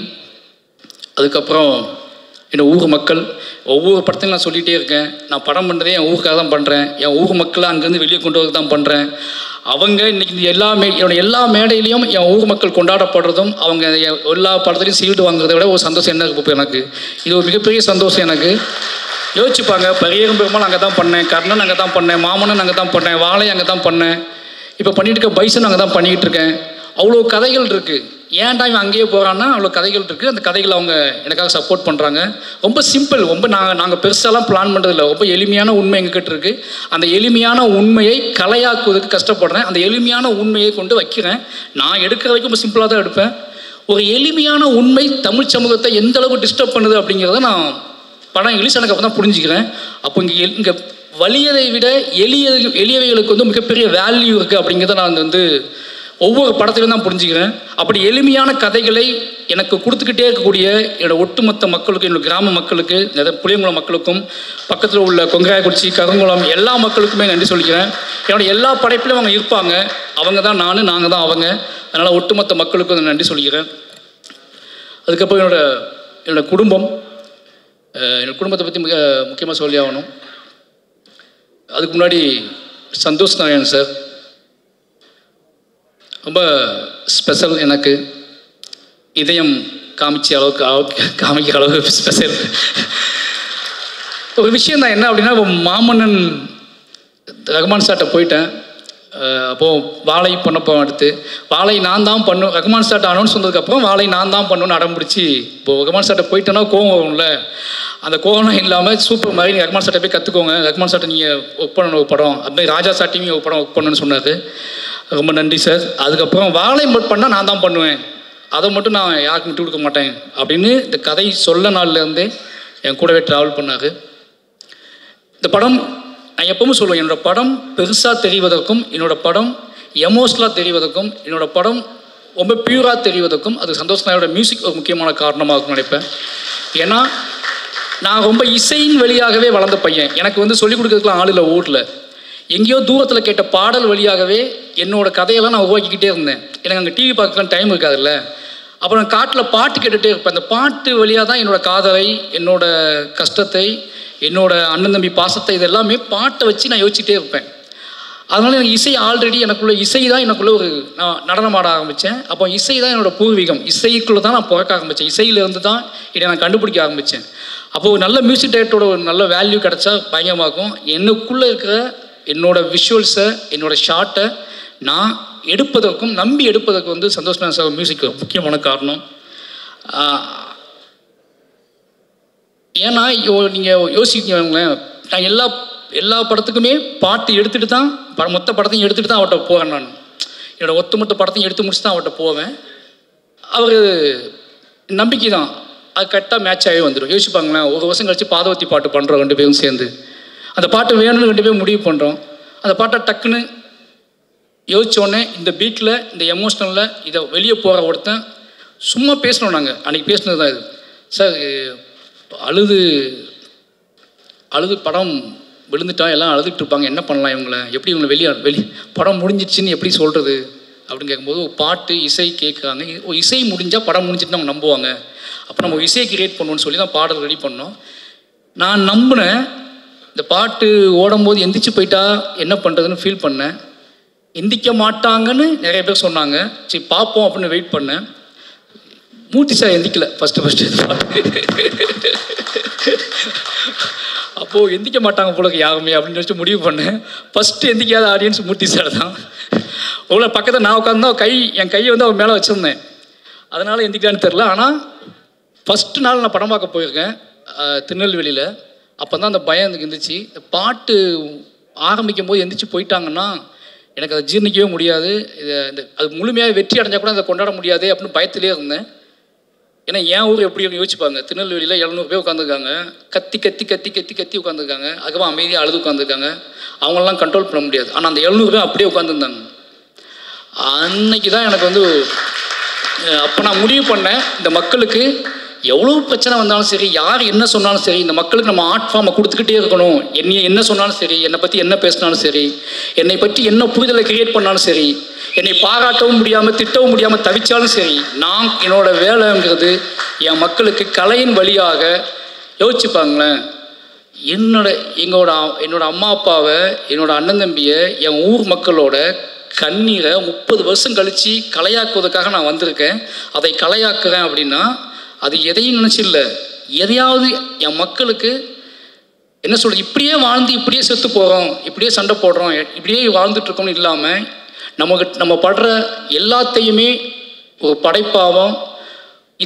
S15: அதுக்கப்புறம் என்னோடய ஊர் மக்கள், ஒவ்வொரு படத்தையும் நான் சொல்லிகிட்டே இருக்கேன், நான் படம் பண்ணுறதே என் ஊருக்காக தான் பண்ணுறேன். என் ஊர் மக்களை அங்கேருந்து வெளியே கொண்டு வரது தான் பண்ணுறேன். அவங்க இன்றைக்கி என்னோட எல்லா மேடையிலையும் என் ஊர் மக்கள் கொண்டாடப்படுறதும் அவங்க எல்லா படத்துலையும் சீல்டு வாங்குறதை விட ஒரு சந்தோஷம் என்ன இருக்குது எனக்கு. இது ஒரு மிகப்பெரிய சந்தோஷம் எனக்கு. யோசிச்சுப்பாங்க, பரியரும் பெருமாள் அங்கே தான் பண்ணேன், கர்ணன் அங்கே தான் பண்ணேன், மாமன்னன் அங்கே தான் பண்ணேன், வாழை அங்கே தான் பண்ணேன், இப்போ பண்ணிகிட்டு இருக்க பைசன் அங்கே தான் பண்ணிக்கிட்டு இருக்கேன். அவ்வளோ கதைகள் இருக்குது. ஏன்டா இவன் அங்கேயே போகிறான்னா அவ்வளோ கதைகள் இருக்குது. அந்த கதைகளை அவங்க எனக்காக சப்போர்ட் பண்ணுறாங்க. ரொம்ப சிம்பிள், ரொம்ப நாங்கள் பெருசாலாம் பிளான் பண்ணுறதில்ல. ரொம்ப எளிமையான உண்மை எங்ககிட்ட இருக்குது. அந்த எளிமையான உண்மையை கலையாக்குவதற்கு கஷ்டப்படுறேன். அந்த எளிமையான உண்மையை கொண்டு வைக்கிறேன். நான் எடுக்கிற வரைக்கும் ரொம்ப சிம்பிளாக தான் எடுப்பேன். ஒரு எளிமையான உண்மை தமிழ் சமூகத்தை எந்த அளவுக்கு டிஸ்டர்ப் பண்ணுது அப்படிங்கிறத நான் படம் இங்கிலீஷ் எனக்கு அப்போ தான் புரிஞ்சுக்கிறேன். அப்போ இங்கே வலியதை விட எளியவைகளுக்கு வந்து மிகப்பெரிய வேல்யூ இருக்குது அப்படிங்கிறத நான் வந்து ஒவ்வொரு படத்திலையும் தான் புரிஞ்சுக்கிறேன். அப்படி எளிமையான கதைகளை எனக்கு கொடுத்துக்கிட்டே இருக்கக்கூடிய என்னோடய ஒட்டுமொத்த மக்களுக்கும், என்னோடய கிராம மக்களுக்கு, புளியங்குளம் மக்களுக்கும், பக்கத்தில் உள்ள கொங்கராயக்குறிச்சி, கருங்குளம் எல்லா மக்களுக்குமே நன்றி சொல்லிக்கிறேன். என்னோடய எல்லா படைப்பிலையும் அவங்க இருப்பாங்க. அவங்க தான் நாங்கள் தான் அவங்க. அதனால் ஒட்டுமொத்த மக்களுக்கும் நன்றி சொல்லிக்கிறேன். அதுக்கப்புறம் என்னோடய குடும்பம், என்னோடய குடும்பத்தை பற்றி முக்கியமாக சொல்லி ஆகணும். அதுக்கு முன்னாடி சந்தோஷ் நாராயணன் சார் ரொம்ப ஸ்பெஷல். எனக்கு இதயம் காமிக்கிற அளவுக்கு ஸ்பெஷல் ஒரு விஷயம் தான். என்ன அப்படின்னா, இப்போ மாமன்னன் ரகுமான் சார்ட்ட போயிட்டேன். அப்போது வாழை பண்ணப்போ அடுத்து வாழை நான் தான் பண்ணும். ரகுமான் சார்ட்ட அனௌன்ஸ் வந்ததுக்கப்புறம் வாழை நான் தான் பண்ணுன்னு அடம் பிடிச்சி, இப்போது ரகுமான் சார்ட்ட போயிட்டேன்னா கோவம் வரும்ல, அந்த கோவம் இல்லாமல் சூப்பர் மாதிரி நீங்கள் ரகுமான் சார்ட்ட போய் கற்றுக்கோங்க, ரகுமான் சார்ட்ட நீங்கள் ஒர்க் பண்ணணும் ஒரு படம், அதுமாதிரி ராஜா சார்ட்டையும் ஒரு படம் ஒர்க் பண்ணணும்னு சொன்னார். ரொம்ப நன்றி சார். அதுக்கப்புறம் வாழை பண்ணால் நான் தான் பண்ணுவேன், அதை மட்டும் நான் யாருக்கும் விட்டு கொடுக்க மாட்டேன் அப்படின்னு இந்த கதை சொல்ல நாள்லேருந்தே என் கூடவே ட்ராவல் பண்ணார். இந்த படம் நான் எப்பவும் சொல்லுவேன், என்னோடய படம் பெருசாக தெரிவதற்கும், என்னோடய படம் எமோஷ்னலாக தெரிவதற்கும், என்னோடய படம் ரொம்ப பியூராக தெரிவதற்கும் அது சந்தோஷ் நாயோட மியூசிக் ஒரு முக்கியமான காரணமாக இருக்கும்னு நினைப்பேன். ஏன்னா நான் ரொம்ப இசையின் வழியாகவே வளர்ந்த பையன். எனக்கு வந்து சொல்லிக் கொடுக்கறதுக்குலாம் ஆள் இல்லை ஊரில். எங்கேயோ தூரத்தில் கேட்ட பாடல் வழியாகவே என்னோடய கதையெல்லாம் நான் உருவாக்கிக்கிட்டே இருந்தேன். எனக்கு அங்கே டிவி பார்க்கலாம் டைம் இருக்காதுல்ல. அப்புறம் காட்டில் பாட்டு கேட்டுகிட்டே இருப்பேன். அந்த பாட்டு வழியாக தான் என்னோடய காதலை, என்னோடய கஷ்டத்தை, என்னோடய அண்ணன் தம்பி பாசத்தை, இதெல்லாமே பாட்டை வச்சு நான் யோசிச்சுட்டே இருப்பேன். அதனால் எனக்கு இசை ஆல்ரெடி எனக்குள்ளே இசை தான் எனக்குள்ளே நான் நடனம் ஆட ஆரம்பித்தேன். அப்போ இசை தான் என்னோடய பூர்வீகம். இசைக்குள்ளே தான் நான் பிறக்க ஆரம்பித்தேன். இசையிலேருந்து தான் இதை நான் கண்டுபிடிக்க ஆரம்பித்தேன். அப்போது ஒரு நல்ல மியூசிக் டைரக்டரோட ஒரு நல்ல வேல்யூ கிடச்சா பயங்கரமாகும். எனக்குள்ளே இருக்கிற என்னோடய விஷுவல்ஸை, என்னோடய ஷார்ட்டை நான் எடுப்பதற்கும் நம்பி எடுப்பதற்கு வந்து சந்தோஷ் நாராயணன் சார் மியூசிக் முக்கியமான காரணம். ஏன்னா நீங்கள் யோசிக்கிறீங்களேன், நான் எல்லா படத்துக்குமே பாட்டு எடுத்துகிட்டு தான் மொத்த படத்தையும் எடுத்துகிட்டு தான் அவர்கிட்ட போவேன். நான் என்னோடய ஒட்டுமொத்த படத்தையும் எடுத்து முடிச்சு தான் அவர்கிட்ட போவேன். அவர் நம்பிக்கை தான், அது கரெக்டாக மேட்ச் ஆகி வந்துடும். யோசிப்பாங்களேன், ஒரு வருஷம் கழிச்சு பாதவத்தி பாட்டு பண்ணுறோம் 2 பேரும் சேர்ந்து, அந்த பாட்டு வேணும்னு 2 பேரும் முடிவு பண்ணுறோம். அந்த பாட்டை டக்குன்னு யோசித்தோடனே இந்த பீட்டில், இந்த எமோஷ்னலில் இதை வெளியே போகிற ஒருத்தன் சும்மா பேசணும். நாங்கள் அன்றைக்கி பேசினது தான் இது. சார் அழுது படம் விழுந்துட்டா எல்லாம் அழுதுகிட்டு இருப்பாங்க, என்ன பண்ணலாம் இவங்களை, எப்படி இவங்களை படம் முடிஞ்சிடுச்சின்னு எப்படி சொல்கிறது அப்படின்னு கேட்கும்போது ஒரு பாட்டு இசை கேட்குறாங்க. இசை முடிஞ்சால் படம் முடிஞ்சிட்டு அவங்க நம்புவாங்க. அப்போ நம்ம இசையை கிரியேட் பண்ணுவோன்னு சொல்லி தான் பாடல் ரெடி பண்ணோம். நான் நம்பினேன். இந்த பாட்டு ஓடும்போது எந்திரிச்சு போயிட்டா என்ன பண்ணுறதுன்னு ஃபீல் பண்ணேன். எந்திக்க மாட்டாங்கன்னு நிறைய பேர் சொன்னாங்க. சரி பார்ப்போம் அப்படின்னு வெயிட் பண்ணேன். மூர்த்தி சார் எந்திக்கல ஃபஸ்ட்டு பாட்டு. அப்போது எந்திக்க மாட்டாங்க போல யாருமே அப்படின்னு வச்சு முடிவு பண்ணேன். ஃபஸ்ட்டு எந்திக்காத ஆடியன்ஸ் மூர்த்தி சார் தான். அவ்வளோ பக்கத்தில் நான் உட்காந்து என் கையை வந்து அவர் மேலே வச்சுருந்தேன், அதனால் எந்திக்கலான்னு தெரில. ஆனால் ஃபஸ்ட்டு நாள் நான் படம் பார்க்க போயிருக்கேன் திருநெல்வேலியில். அப்போ தான் அந்த பயம் எனக்கு இருந்துச்சு. இந்த பாட்டு ஆரம்பிக்கும் போது எந்திரிச்சு போயிட்டாங்கன்னா எனக்கு அதை ஜீர்ணிக்கவே முடியாது, அது முழுமையாக வெற்றி அடைஞ்சால் கூட அதை கொண்டாட முடியாது அப்படின்னு பயத்திலே இருந்தேன். ஏன்னா என் ஊர் எப்படி யோசிப்பாங்க, திருநெல்வேலியில் 700 பேர் உட்காந்துருக்காங்க, கத்தி கத்தி கத்தி கத்தி கத்தி உட்காந்துருக்காங்க, அதுக்கப்புறம் அமைதியாக அழுது உட்காந்துருக்காங்க, அவங்களெலாம் கண்ட்ரோல் பண்ண முடியாது. ஆனால் அந்த 700 பேர் அப்படியே உட்காந்துருந்தாங்க. அன்னைக்கு தான் எனக்கு வந்து அப்போ நான் முடிவு பண்ணேன், இந்த மக்களுக்கு எவ்வளோ பிரச்சனை வந்தாலும் சரி, யார் என்ன சொன்னாலும் சரி, இந்த மக்களுக்கு நம்ம ஆர்ட் ஃபார்மை கொடுத்துக்கிட்டே இருக்கணும். என்னை என்ன சொன்னாலும் சரி, என்னை பற்றி என்ன பேசினாலும் சரி, என்னை பற்றி என்ன புரிதலை கிரியேட் பண்ணாலும் சரி, என்னை பாராட்டவும் முடியாமல் திட்டவும் முடியாமல் தவிச்சாலும் சரி, நான் என்னோடய வேலைங்கிறது என் மக்களுக்கு கலையின் வழியாக யோசிச்சுப்பாங்களேன். என்னோட அம்மா அப்பாவை, என்னோட அண்ணன் தம்பியை, என் ஊர் மக்களோட கண்ணீரை 30 வருஷம் கழித்து கலையாக்குவதற்காக நான் வந்திருக்கேன். அதை கலையாக்குறேன் அப்படின்னா அது எதையும் நினச்சி இல்லை, எதையாவது என் மக்களுக்கு என்ன சொல்கிறது, இப்படியே வாழ்ந்து இப்படியே செத்து போகிறோம், இப்படியே சண்டை போடுறோம், இப்படியே வாழ்ந்துட்டுருக்கோம்னு இல்லாமல் நம்ம படுற எல்லாத்தையுமே ஒரு படைப்பாகவும்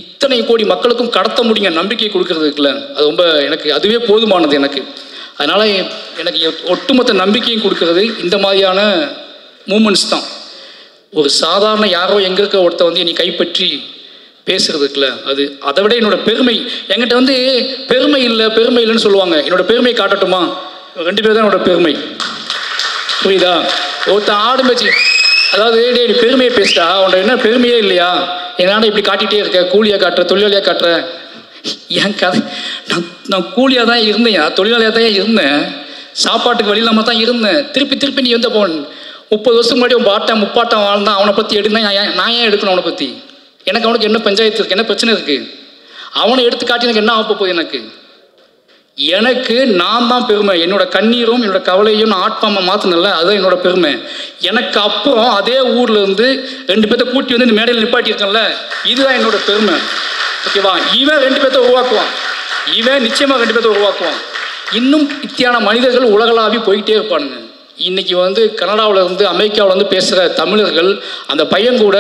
S15: இத்தனை கோடி மக்களுக்கும் கடத்த முடியுங்க நம்பிக்கை கொடுக்கறது இருக்குல்ல, அது ரொம்ப எனக்கு அதுவே போதுமானது எனக்கு. அதனால் எனக்கு ஒட்டுமொத்த நம்பிக்கையும் கொடுக்கறது இந்த மாதிரியான மூமெண்ட்ஸ் தான். ஒரு சாதாரண யாரோ எங்கே இருக்க ஒருத்த வந்து என்னை கைப்பற்றி பேசுறது இருக்குல்ல, அது அதை விட என்னோட பெருமை. என்கிட்ட வந்து பெருமை இல்லைன்னு சொல்லுவாங்க, என்னோட பெருமையை காட்டட்டுமா? 2 பேர் தான் என்னோட பெருமை, புரியுதா? ஒருத்தன் ஆடு மேய்ச்சி, அதாவது நீ பெருமையை பேசிட்டா உன்னோட என்ன பெருமையே இல்லையா, என்னால இப்படி காட்டிகிட்டே இருக்க, கூலியாக காட்டுற, தொழிலாளியாக காட்டுற. என் கதை, நான் கூலியாக தான் இருந்தேன், தொழிலாளியாக தான் இருந்தேன், சாப்பாட்டுக்கு வழி இல்லாமல் தான் இருந்தேன். திருப்பி நீ வந்து 30 வருஷம் முன்னாடி உன் பாட்டம் முப்பாட்டம் வாழ்ந்தான், அவனை பற்றி எடுனா நான் ஏன் எடுக்கணும்? அவனை பற்றி எனக்கு அவனுக்கு என்ன பஞ்சாயத்து இருக்குது, என்ன பிரச்சனை இருக்குது? அவனை எடுத்து காட்டி எனக்கு என்ன ஆக போகுது? எனக்கு நான் தான் பெருமை. என்னோட கண்ணீரும் என்னோட கவலையும் நான் ஆட்பாம மாற்றினல, அதுதான் என்னோட பெருமை. எனக்கு அப்புறம் அதே ஊரில் இருந்து 2 பேர்த்த கூட்டி வந்து இந்த மேடையில் நிப்பாட்டியிருக்கேன்ல, இதுதான் என்னோட பெருமை. ஓகேவா? இவன் 2 பேர்த்த உருவாக்குவான், இவன் நிச்சயமாக 2 பேர்த்த உருவாக்குவான். இன்னும் இத்தியான மனிதர்கள் உலகளாவி போய்கிட்டே இருப்பானுங்க. இன்றைக்கி வந்து கனடாவில் இருந்து அமெரிக்காவில் வந்து பேசுகிற தமிழர்கள், அந்த பையன் கூட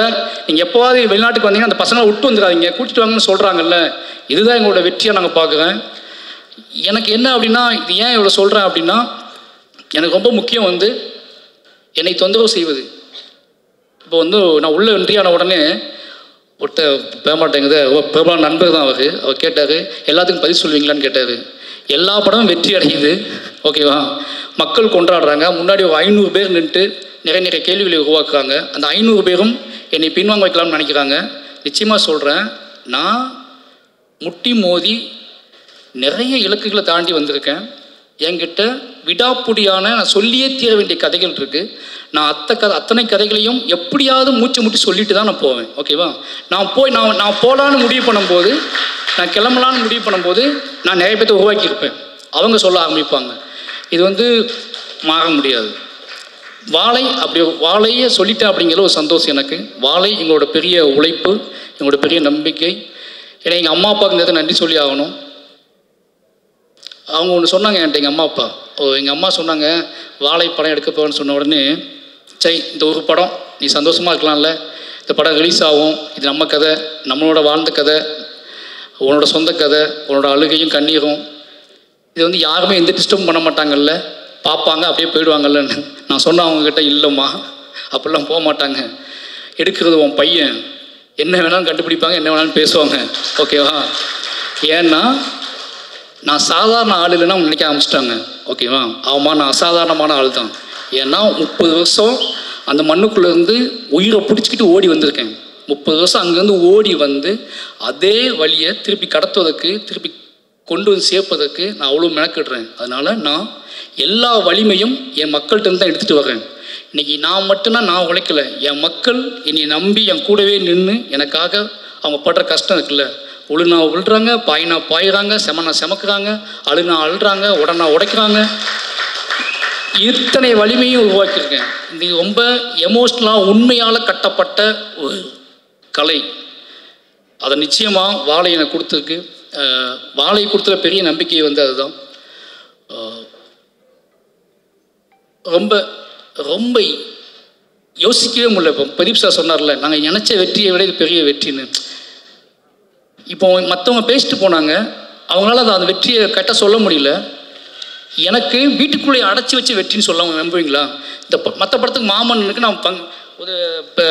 S15: நீங்கள் எப்போவாது வெளிநாட்டுக்கு வந்தீங்கன்னா அந்த பசங்களை விட்டு வந்துடாதீங்க, கூட்டிட்டு வாங்கன்னு சொல்கிறாங்கல்ல, இதுதான் எங்களோட வெற்றியாக நாங்கள் பார்க்குறேன். எனக்கு என்ன அப்படின்னா, இது ஏன் இவ்வளோ சொல்கிறேன் அப்படின்னா, எனக்கு ரொம்ப முக்கியம் வந்து என்னை தொந்தரவு செய்வது. இப்போ வந்து நான் உள்ள என்ட்ரியான உடனே ஒருத்தர் பேமாட்டேங்குது, பிரபல நண்பர் தான் அவர் கேட்டார், எல்லாத்துக்கும் பதில் சொல்லுவீங்களான்னு கேட்டார். எல்லா படமும் வெற்றி அடையுது, ஓகேவா? மக்கள் கொண்டாடுறாங்க, முன்னாடி ஒரு 500 பேர் நின்றுட்டு நிறைய கேள்விகளை உருவாக்குறாங்க. அந்த 500 பேரும் என்னை பின்வாங்க வைக்கலாம்னு நினைக்கிறாங்க. நிச்சயமாக சொல்கிறேன், நான் முட்டி மோதி நிறைய இலக்குகளை தாண்டி வந்திருக்கேன். என்கிட்ட விடாப்புடியான நான் சொல்லியே தீர வேண்டிய கதைகள் இருக்குது. நான் அத்தனை கதைகளையும் எப்படியாவது மூச்சு முட்டி சொல்லிட்டு தான் நான் போவேன், ஓகேவா? நான் போகலான்னு முடிவு பண்ணும்போது, நான் கிளம்பலான்னு முடிவு பண்ணும்போது நான் நிறைய பேர்த்த உருவாக்கியிருப்பேன். அவங்க சொல்ல ஆரம்பிப்பாங்க. இது வந்து மாற முடியாது. வாழையை சொல்லிட்டேன் அப்படிங்கிற ஒரு சந்தோஷம் எனக்கு. வாழை எங்களோட பெரிய உழைப்பு, எங்களோட பெரிய நம்பிக்கை. ஏன்னா எங்கள் அம்மா அப்பாவுக்கு இந்த நன்றி சொல்லி ஆகணும். அவங்க ஒன்று சொன்னாங்க என்கிட்ட, எங்கள் அம்மா சொன்னாங்க, வாழை படம் எடுக்க போவேன்னு சொன்ன உடனே, சரி இந்த ஒரு படம் நீ சந்தோஷமாக இருக்கலாம்ல, இந்த படம் ரிலீஸ் ஆகும், இது நம்ம கதை, நம்மளோட வாழ்ந்த கதை, உன்னோட சொந்த கதை, உன்னோட அழுகையும் கண்ணீரும், இது வந்து யாருமே எந்த டிஸ்டர்பும் பண்ண மாட்டாங்கல்ல, பார்ப்பாங்க அப்படியே போயிடுவாங்கல்லன்னு நான் சொன்னேன். அவங்கக்கிட்ட இல்லைம்மா அப்படிலாம் போக மாட்டாங்க, எடுக்கிறது உன் பையன், என்ன வேணாலும் கண்டுபிடிப்பாங்க, என்ன வேணாலும் பேசுவாங்க, ஓகேவா? ஏன்னா நான் சாதாரண ஆள் இல்லைன்னா நினைக்க ஆரம்பிச்சிட்டாங்க, ஓகேவா? ஆமாம், நான் அசாதாரணமான ஆள் தான். ஏன்னா 30 வருஷம் அந்த மண்ணுக்குள்ளேருந்து உயிரை பிடிச்சிக்கிட்டு ஓடி வந்திருக்கேன். 30 வருஷம் அங்கேருந்து ஓடி வந்து அதே வழியை திருப்பி கடத்துவதற்கு, திருப்பி கொண்டு வந்து சேர்ப்பதற்கு நான் அவ்வளோ மெனக்கிடுறேன். அதனால் நான் எல்லா வலிமையும் என் மக்கள்கிட்ட தான் எடுத்துகிட்டு வரேன். இன்றைக்கி நான் மட்டும்தான் நான் உழைக்கலை, என் மக்கள் என்னை நம்பி என் கூடவே நின்று எனக்காக அவங்க படுற கஷ்டம் இருக்குல்ல, உழுனா விழுறாங்க, பாயினா பாயிறாங்க, செமனா செமக்குறாங்க, அழுனா அழுறாங்க, உடனா உடைக்கிறாங்க. இத்தனை வலிமையும் உருவாக்கியிருக்கேன். இது ரொம்ப எமோஷ்னலாக உண்மையால் கட்டப்பட்ட ஒரு கலை. அதை நிச்சயமாக வாழை எனக்கு கொடுத்துருக்கு. வாழை கொடுத்துற பெரிய நம்பிக்கை வந்து அதுதான். ரொம்ப ரொம்ப யோசிக்கவே முடியல. இப்போ பிரதீப் சார் சொன்னார்ல, நாங்கள் நினச்ச வெற்றியை விட இது பெரிய வெற்றின்னு. இப்போ மற்றவங்க பேசிட்டு போனாங்க, அவங்களால அந்த வெற்றியை கரெக்டாக சொல்ல முடியல. எனக்கு வீட்டுக்குள்ளே அடைச்சி வச்சு வெற்றின்னு சொல்ல நம்புவீங்களா? இந்த மற்ற படத்துக்கு மாமன்னனுக்கு நான் ஒரு இப்போ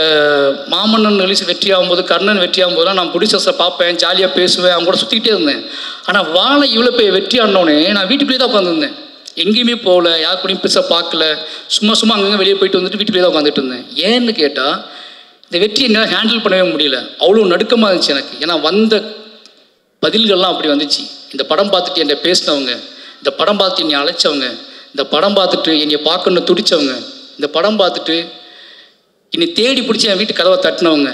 S15: மாமன்னன் ரிலீஸ் வெற்றி ஆகும்போது, கர்ணன் வெற்றி ஆகும்போதுலாம் நான் ப்ரொடியூசர்ஸை பார்ப்பேன், ஜாலியாக பேசுவேன், அவங்க கூட சுற்றிக்கிட்டே இருந்தேன். ஆனால் வாழை இவ்வளோ போய் வெற்றி ஆனோடனே நான் வீட்டுக்குள்ளே தான் உட்காந்துருந்தேன். எங்கேயுமே போகல, யார் கூடயும் பெருசாக பார்க்கல, சும்மா அங்கங்கே வெளியே போயிட்டு வந்துட்டு வீட்டுக்குள்ளே தான் உட்காந்துட்டு இருந்தேன். ஏன்னு கேட்டால் இந்த வெற்றியை என்னால் ஹேண்டில் பண்ணவே முடியல. அவ்வளோ நடுக்கமாக இருந்துச்சு எனக்கு. ஏன்னா வந்த பதில்கள்லாம் அப்படி வந்துச்சு. இந்த படம் பார்த்துட்டு என்னை பேசினவங்க, இந்த படம் பார்த்துட்டு என்னை அழைச்சவங்க, இந்த படம் பார்த்துட்டு என்னை பார்க்கணுன்னு துடித்தவங்க, இந்த படம் பார்த்துட்டு என்னை தேடி பிடிச்சி என் வீட்டு கதவை தட்டினவங்க,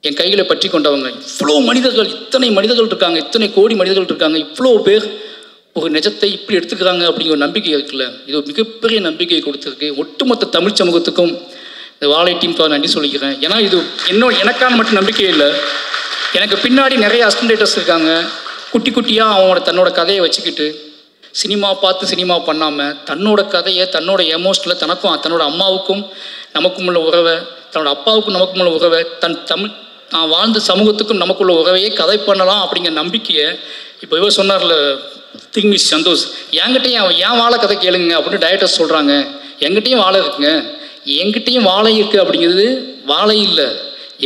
S15: என் கைகளை பற்றி கொண்டவங்க, இவ்வளோ மனிதர்கள், இத்தனை மனிதர்கள் இருக்காங்க, இத்தனை கோடி மனிதர்கள் இருக்காங்க, இவ்வளோ பேர் ஒரு நிஜத்தை இப்படி எடுத்துக்கிறாங்க அப்படிங்கிற ஒரு நம்பிக்கை இருக்குல்ல, இது ஒரு மிகப்பெரிய நம்பிக்கையை கொடுத்துருக்கு. ஒட்டுமொத்த தமிழ் சமூகத்துக்கும் இந்த வாழை டீமுக்காக நன்றி சொல்லிக்கிறேன். ஏன்னா இது எனக்கான மட்டும் நம்பிக்கை இல்லை, எனக்கு பின்னாடி நிறைய அசிஸ்டன்டேட்டர்ஸ் இருக்காங்க. குட்டி குட்டியாக அவங்களோட தன்னோட கதையை வச்சுக்கிட்டு சினிமா பார்த்து சினிமா பண்ணாமல் தன்னோட கதையை, தன்னோட எமோஷனில் தனக்கும் தன்னோட அம்மாவுக்கும் நமக்கும் உள்ள உறவை, தன்னோட அப்பாவுக்கும் நமக்கும் உள்ள உறவை, நான் வாழ்ந்த சமூகத்துக்கும் நமக்குள்ள உறவையே கதை பண்ணலாம் அப்படிங்கிற நம்பிக்கையை இப்போ இவர் சொன்னார்ல திங்மிஸ் சந்தோஷ், என்கிட்டையும் ஏன் வாழை கதை கேளுங்க அப்படின்னு டைரக்டர்ஸ் சொல்கிறாங்க. எங்கிட்டையும் வாழை இருக்குங்க, எங்கிட்டையும் வாழை இருக்குது அப்படிங்கிறது வாழை இல்லை,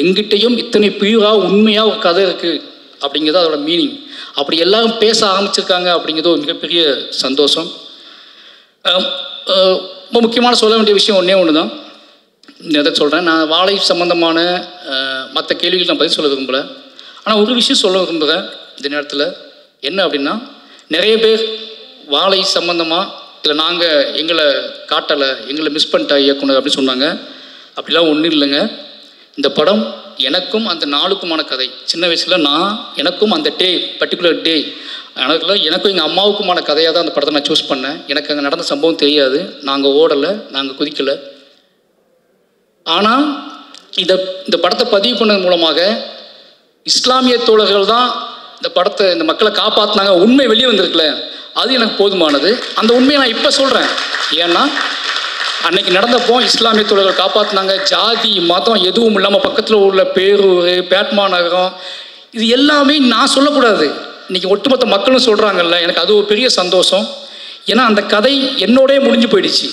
S15: எங்கிட்டையும் இத்தனை பியூராக உண்மையாக ஒரு கதை இருக்குது அப்படிங்கிறது அதோட மீனிங். அப்படி எல்லாரும் பேச ஆரம்பிச்சிருக்காங்க அப்படிங்கிறது ஒரு மிகப்பெரிய சந்தோஷம். ரொம்ப முக்கியமான சொல்ல வேண்டிய விஷயம் ஒன்று தான், எதை சொல்கிறேன். நான் வாழை சம்மந்தமான மற்ற கேள்விகள் நான் பதில் சொல்ல விரும்பலை. ஆனால் ஒரு விஷயம் சொல்ல விரும்புகிறேன் இந்த நேரத்தில். என்ன அப்படின்னா, நிறைய பேர் வாழை சம்மந்தமாக இல்லை நாங்கள் எங்களை காட்டலை, எங்களை மிஸ் பண்ணிட்டா இயக்குனர் அப்படின்னு சொன்னாங்க. அப்படிலாம் ஒன்றும் இல்லைங்க. இந்த படம் எனக்கும் அந்த நாளுக்குமான கதை. சின்ன வயசில் எனக்கும் அந்த டே, பர்டிகுலர் டே, எனக்கும் எங்கள் அம்மாவுக்குமான கதையாக தான் அந்த படத்தை நான் சூஸ் பண்ணேன். எனக்கு அங்கே நடந்த சம்பவம் தெரியாது, நாங்கள் ஓடலை, நாங்கள் குதிக்கலை. ஆனால் இந்த படத்தை பதிவு பண்ணது மூலமாக இஸ்லாமிய தோழர்கள் தான் இந்த படத்தை, இந்த மக்களை காப்பாற்றினாங்க, உண்மை வெளியே வந்திருக்குல்ல, அது எனக்கு போதுமானது. அந்த உண்மையை நான் இப்போ சொல்கிறேன். ஏன்னா அன்னைக்கு நடந்தப்போ இஸ்லாமிய தோழர்கள் காப்பாற்றினாங்க. ஜாதி மதம் எதுவும் இல்லாமல் பக்கத்தில் உள்ள பேரூர், பேட்மா நகரம், இது எல்லாமே நான் சொல்லக்கூடாது, இன்றைக்கி ஒட்டுமொத்த மக்களும் சொல்கிறாங்கல்ல, எனக்கு அது ஒரு பெரிய சந்தோஷம். ஏன்னா அந்த கதை என்னோடய முடிஞ்சு போயிடுச்சு.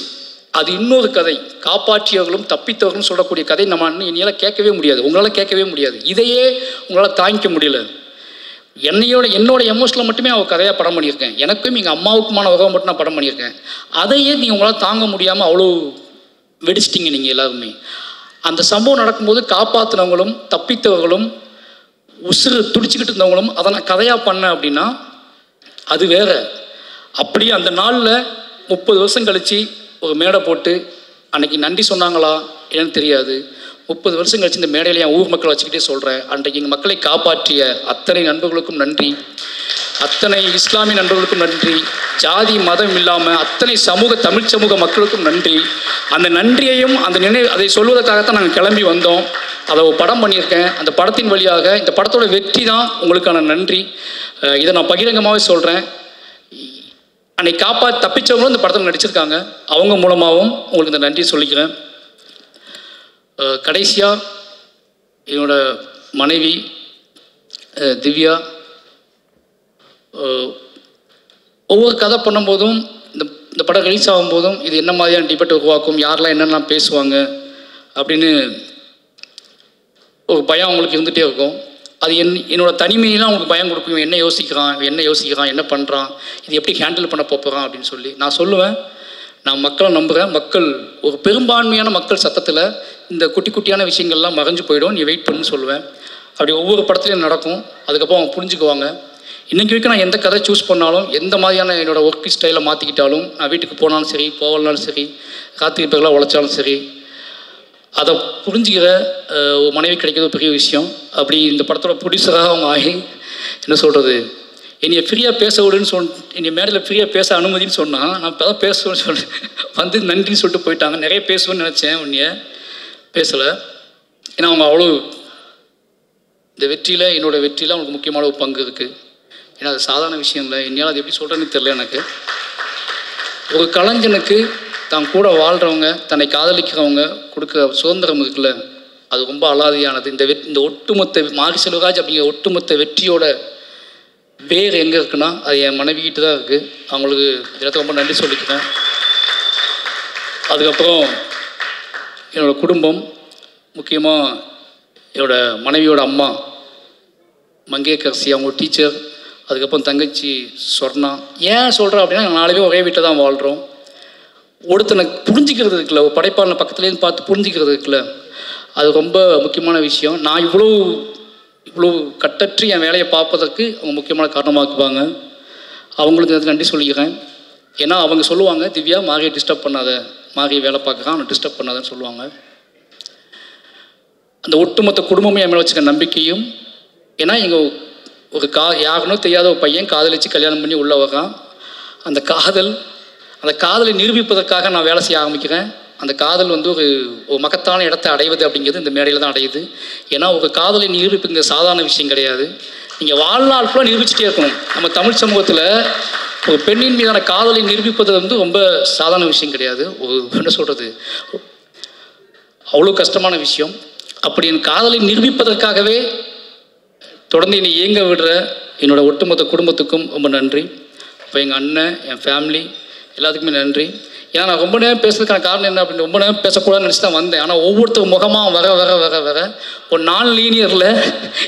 S15: அது இன்னொரு கதை, காப்பாற்றியவர்களும் தப்பித்தவர்களும் சொல்லக்கூடிய கதை நம்ம என்னால் கேட்கவே முடியாது, உங்களால் கேட்கவே முடியாது. இதையே உங்களால் தாங்கிக்க முடியல. என்னோட எமோஷனில் மட்டுமே அவள் கதையாக படம் பண்ணியிருக்கேன். எனக்கும் எங்கள் அம்மாவுக்குமான உறவை மட்டும் நான் படம் பண்ணியிருக்கேன். அதையே நீங்கள் உங்களால் தாங்க முடியாமல் அவ்வளோ வெடிச்சிட்டிங்க நீங்கள் எல்லாருமே. அந்த சம்பவம் நடக்கும்போது காப்பாற்றினவங்களும் தப்பித்தவர்களும் உசுறு துடிச்சிக்கிட்டு இருந்தவங்களும் அதை நான் கதையாக பண்ணேன் அப்படின்னா அது வேறு. அப்படியே அந்த நாளில் 30 வருஷம் கழித்து ஒரு மேடை போட்டு அன்றைக்கி நன்றி சொன்னாங்களா என்னன்னு தெரியாது. 30 வருஷம் கழிச்சு இந்த மேடையில் என் ஊர் மக்களை வச்சுக்கிட்டே சொல்கிறேன், அன்றைக்கு எங்கள் மக்களை காப்பாற்றிய அத்தனை நண்பர்களுக்கும் நன்றி, அத்தனை இஸ்லாமிய நண்பர்களுக்கும் நன்றி, ஜாதி மதம் இல்லாமல் அத்தனை தமிழ் சமூக மக்களுக்கும் நன்றி. அந்த நன்றியையும் அதை சொல்வதற்காகத்தான் நாங்கள் கிளம்பி வந்தோம். அதை ஒரு படம் பண்ணியிருக்கேன். அந்த படத்தின் வழியாக இந்த படத்தோட வெற்றி தான் உங்களுக்கான நன்றி. இதை நான் பகிரங்கமாகவே சொல்கிறேன். அன்னைக்கு தப்பிச்சவங்களும் இந்த படத்தில் நடிச்சிருக்காங்க, அவங்க மூலமாகவும் உங்களுக்கு இந்த நன்றி சொல்லிக்கிறேன். கடைசியாக என்னோட மனைவி திவ்யா, ஒவ்வொரு கதை பண்ணும்போதும் இந்த படம் ரிலீஸ் ஆகும்போதும் இது என்ன மாதிரியான டிபேட் உருவாக்கும், யாரெல்லாம் என்னென்னலாம் பேசுவாங்க அப்படின்னு ஒரு பயம் அவங்களுக்கு இருந்துகிட்டே இருக்கும். அது என்னோட தனிமையெல்லாம் அவங்களுக்கு பயம் கொடுக்கும். என்ன யோசிக்கிறான், என்ன பண்ணுறான், இது எப்படி ஹேண்டில் பண்ண போகிறான் அப்படின்னு சொல்லி நான் சொல்லுவேன். நான் மக்களை நம்புகிறேன். மக்கள் ஒரு பெரும்பான்மையான மக்கள் சத்தத்தில் இந்த குட்டி குட்டியான விஷயங்கள்லாம் மறைஞ்சு போயிடும், நீ வெயிட் பண்ணுன்னு சொல்லுவேன். அப்படி ஒவ்வொரு படத்துலையும் நடக்கும். அதுக்கப்புறம் அவங்க புரிஞ்சுக்குவாங்க. இன்றைக்கி வரைக்கும் நான் எந்த கதை சூஸ் பண்ணாலும், எந்த மாதிரியான என்னோடய ஒர்க் ஸ்டைலை மாற்றிக்கிட்டாலும், நான் வீட்டுக்கு போனாலும் சரி, போகலனாலும் சரி, ராத்திரி பேரெலாம் உழைச்சாலும் சரி, அதை புரிஞ்சுக்கிற ஒரு மனைவி கிடைக்கிறது பெரிய விஷயம். அப்படி இந்த படத்தோட ப்ரொடியூசராக அவங்க ஆகி என்ன சொல்கிறது, என்னையை ஃப்ரீயாக பேச விடுன்னு என்னை மேடையில் ஃப்ரீயாக பேச அனுமதின்னு சொன்னால் நான் இப்போ தான் பேசுவேன்னு சொல்கிறேன். வந்து நன்றின்னு சொல்லிட்டு போயிட்டாங்க. நிறைய பேசுவேன்னு நினச்சேன், உன்னைய பேசலை. ஏன்னா அவங்க அவ்வளோ இந்த வெற்றியில், என்னோடய வெற்றியில் அவங்களுக்கு முக்கியமான ஒரு பங்கு இருக்குது. ஏன்னா அது சாதாரண விஷயம் இல்லை. என்னால் அது எப்படி சொல்கிறேன்னு தெரியல. எனக்கு ஒரு கலைஞனுக்கு தான் கூட வாழ்கிறவங்க, தன்னை காதலிக்கிறவங்க கொடுக்குற சுதந்திரம் இருக்குல்ல, அது ரொம்ப அலாதியானது. இந்த ஒட்டுமொத்த மாரி செல்வராஜ் அப்படிங்கிற ஒட்டுமொத்த வெற்றியோட வேறு எங்கே இருக்குன்னா அது என் மனைவிக்கிட்ட தான் இருக்குது. அவங்களுக்கு இடத்துல ரொம்ப நன்றி சொல்லிக்கிறேன். அதுக்கப்புறம் என்னோடய குடும்பம், முக்கியமாக என்னோடய மனைவியோட அம்மா மங்கேக்கரசி, அவங்க டீச்சர். அதுக்கப்புறம் தங்கச்சி சொர்ணா. ஏன் சொல்கிறேன் அப்படின்னா, நாங்கள் 4 பேர் ஒரே வீட்டில் தான் வாழ்கிறோம். ஒருத்தனை புரிஞ்சிக்கிறது இருக்குல்ல, ஒரு படைப்பாளனை பக்கத்துலேருந்து பார்த்து புரிஞ்சிக்கிறது இருக்குல்ல, அது ரொம்ப முக்கியமான விஷயம். நான் இவ்வளோ கட்டற்று என் வேலையை பார்ப்பதற்கு அவங்க முக்கியமான காரணமாக்குவாங்க. அவங்களுக்கு நன்றி சொல்லிக்கிறேன். ஏன்னா அவங்க சொல்லுவாங்க, திவ்யா மாரியை டிஸ்டர்ப் பண்ணாத, மாரியை வேலை பார்க்குறான், அவனை டிஸ்டர்ப் பண்ணாதன்னு சொல்லுவாங்க. அந்த ஒட்டுமொத்த குடும்பமே என் மேலே வச்சுக்க நம்பிக்கையும். ஏன்னா எங்கள் ஒரு யாருன்னு தெரியாத ஒரு பையன் காதலிச்சு கல்யாணம் பண்ணி உள்ளே வரான். அந்த காதலை நிரூபிப்பதற்காக நான் வேலை செய்ய ஆரம்பிக்கிறேன். அந்த காதல் வந்து ஒரு மகத்தான இடத்தை அடைவது அப்படிங்கிறது இந்த மேடையில் தான் அடையுது. ஏன்னா ஒரு காதலை நிரூபிப்புங்க சாதாரண விஷயம் கிடையாது. நீங்கள் வாழ்நாள் ஃபுல்லாக நிரூபிச்சுட்டே இருக்கணும். நம்ம தமிழ் சமூகத்தில் ஒரு பெண்ணின் மீதான காதலை நிரூபிப்பது வந்து ரொம்ப சாதாரண விஷயம் கிடையாது. என்ன சொல்கிறது, அவ்வளோ கஷ்டமான விஷயம். அப்படி என் காதலை நிரூபிப்பதற்காகவே தொடர்ந்து என்னை இயங்க விடுற என்னோடய ஒட்டுமொத்த குடும்பத்துக்கும் ரொம்ப நன்றி. இப்போ எங்கள் அண்ணன், என் ஃபேமிலி எல்லாத்துக்குமே நன்றி. ஏன்னா நான் ரொம்ப நேரம் பேசுறதுக்கான காரணம் என்ன அப்படின்னு, ரொம்ப நேரம் பேசக்கூடாதுன்னு நினச்சி தான் வந்தேன். ஆனால் ஒவ்வொருத்தர் முகமாக வர ஒரு நான் லீனியரில்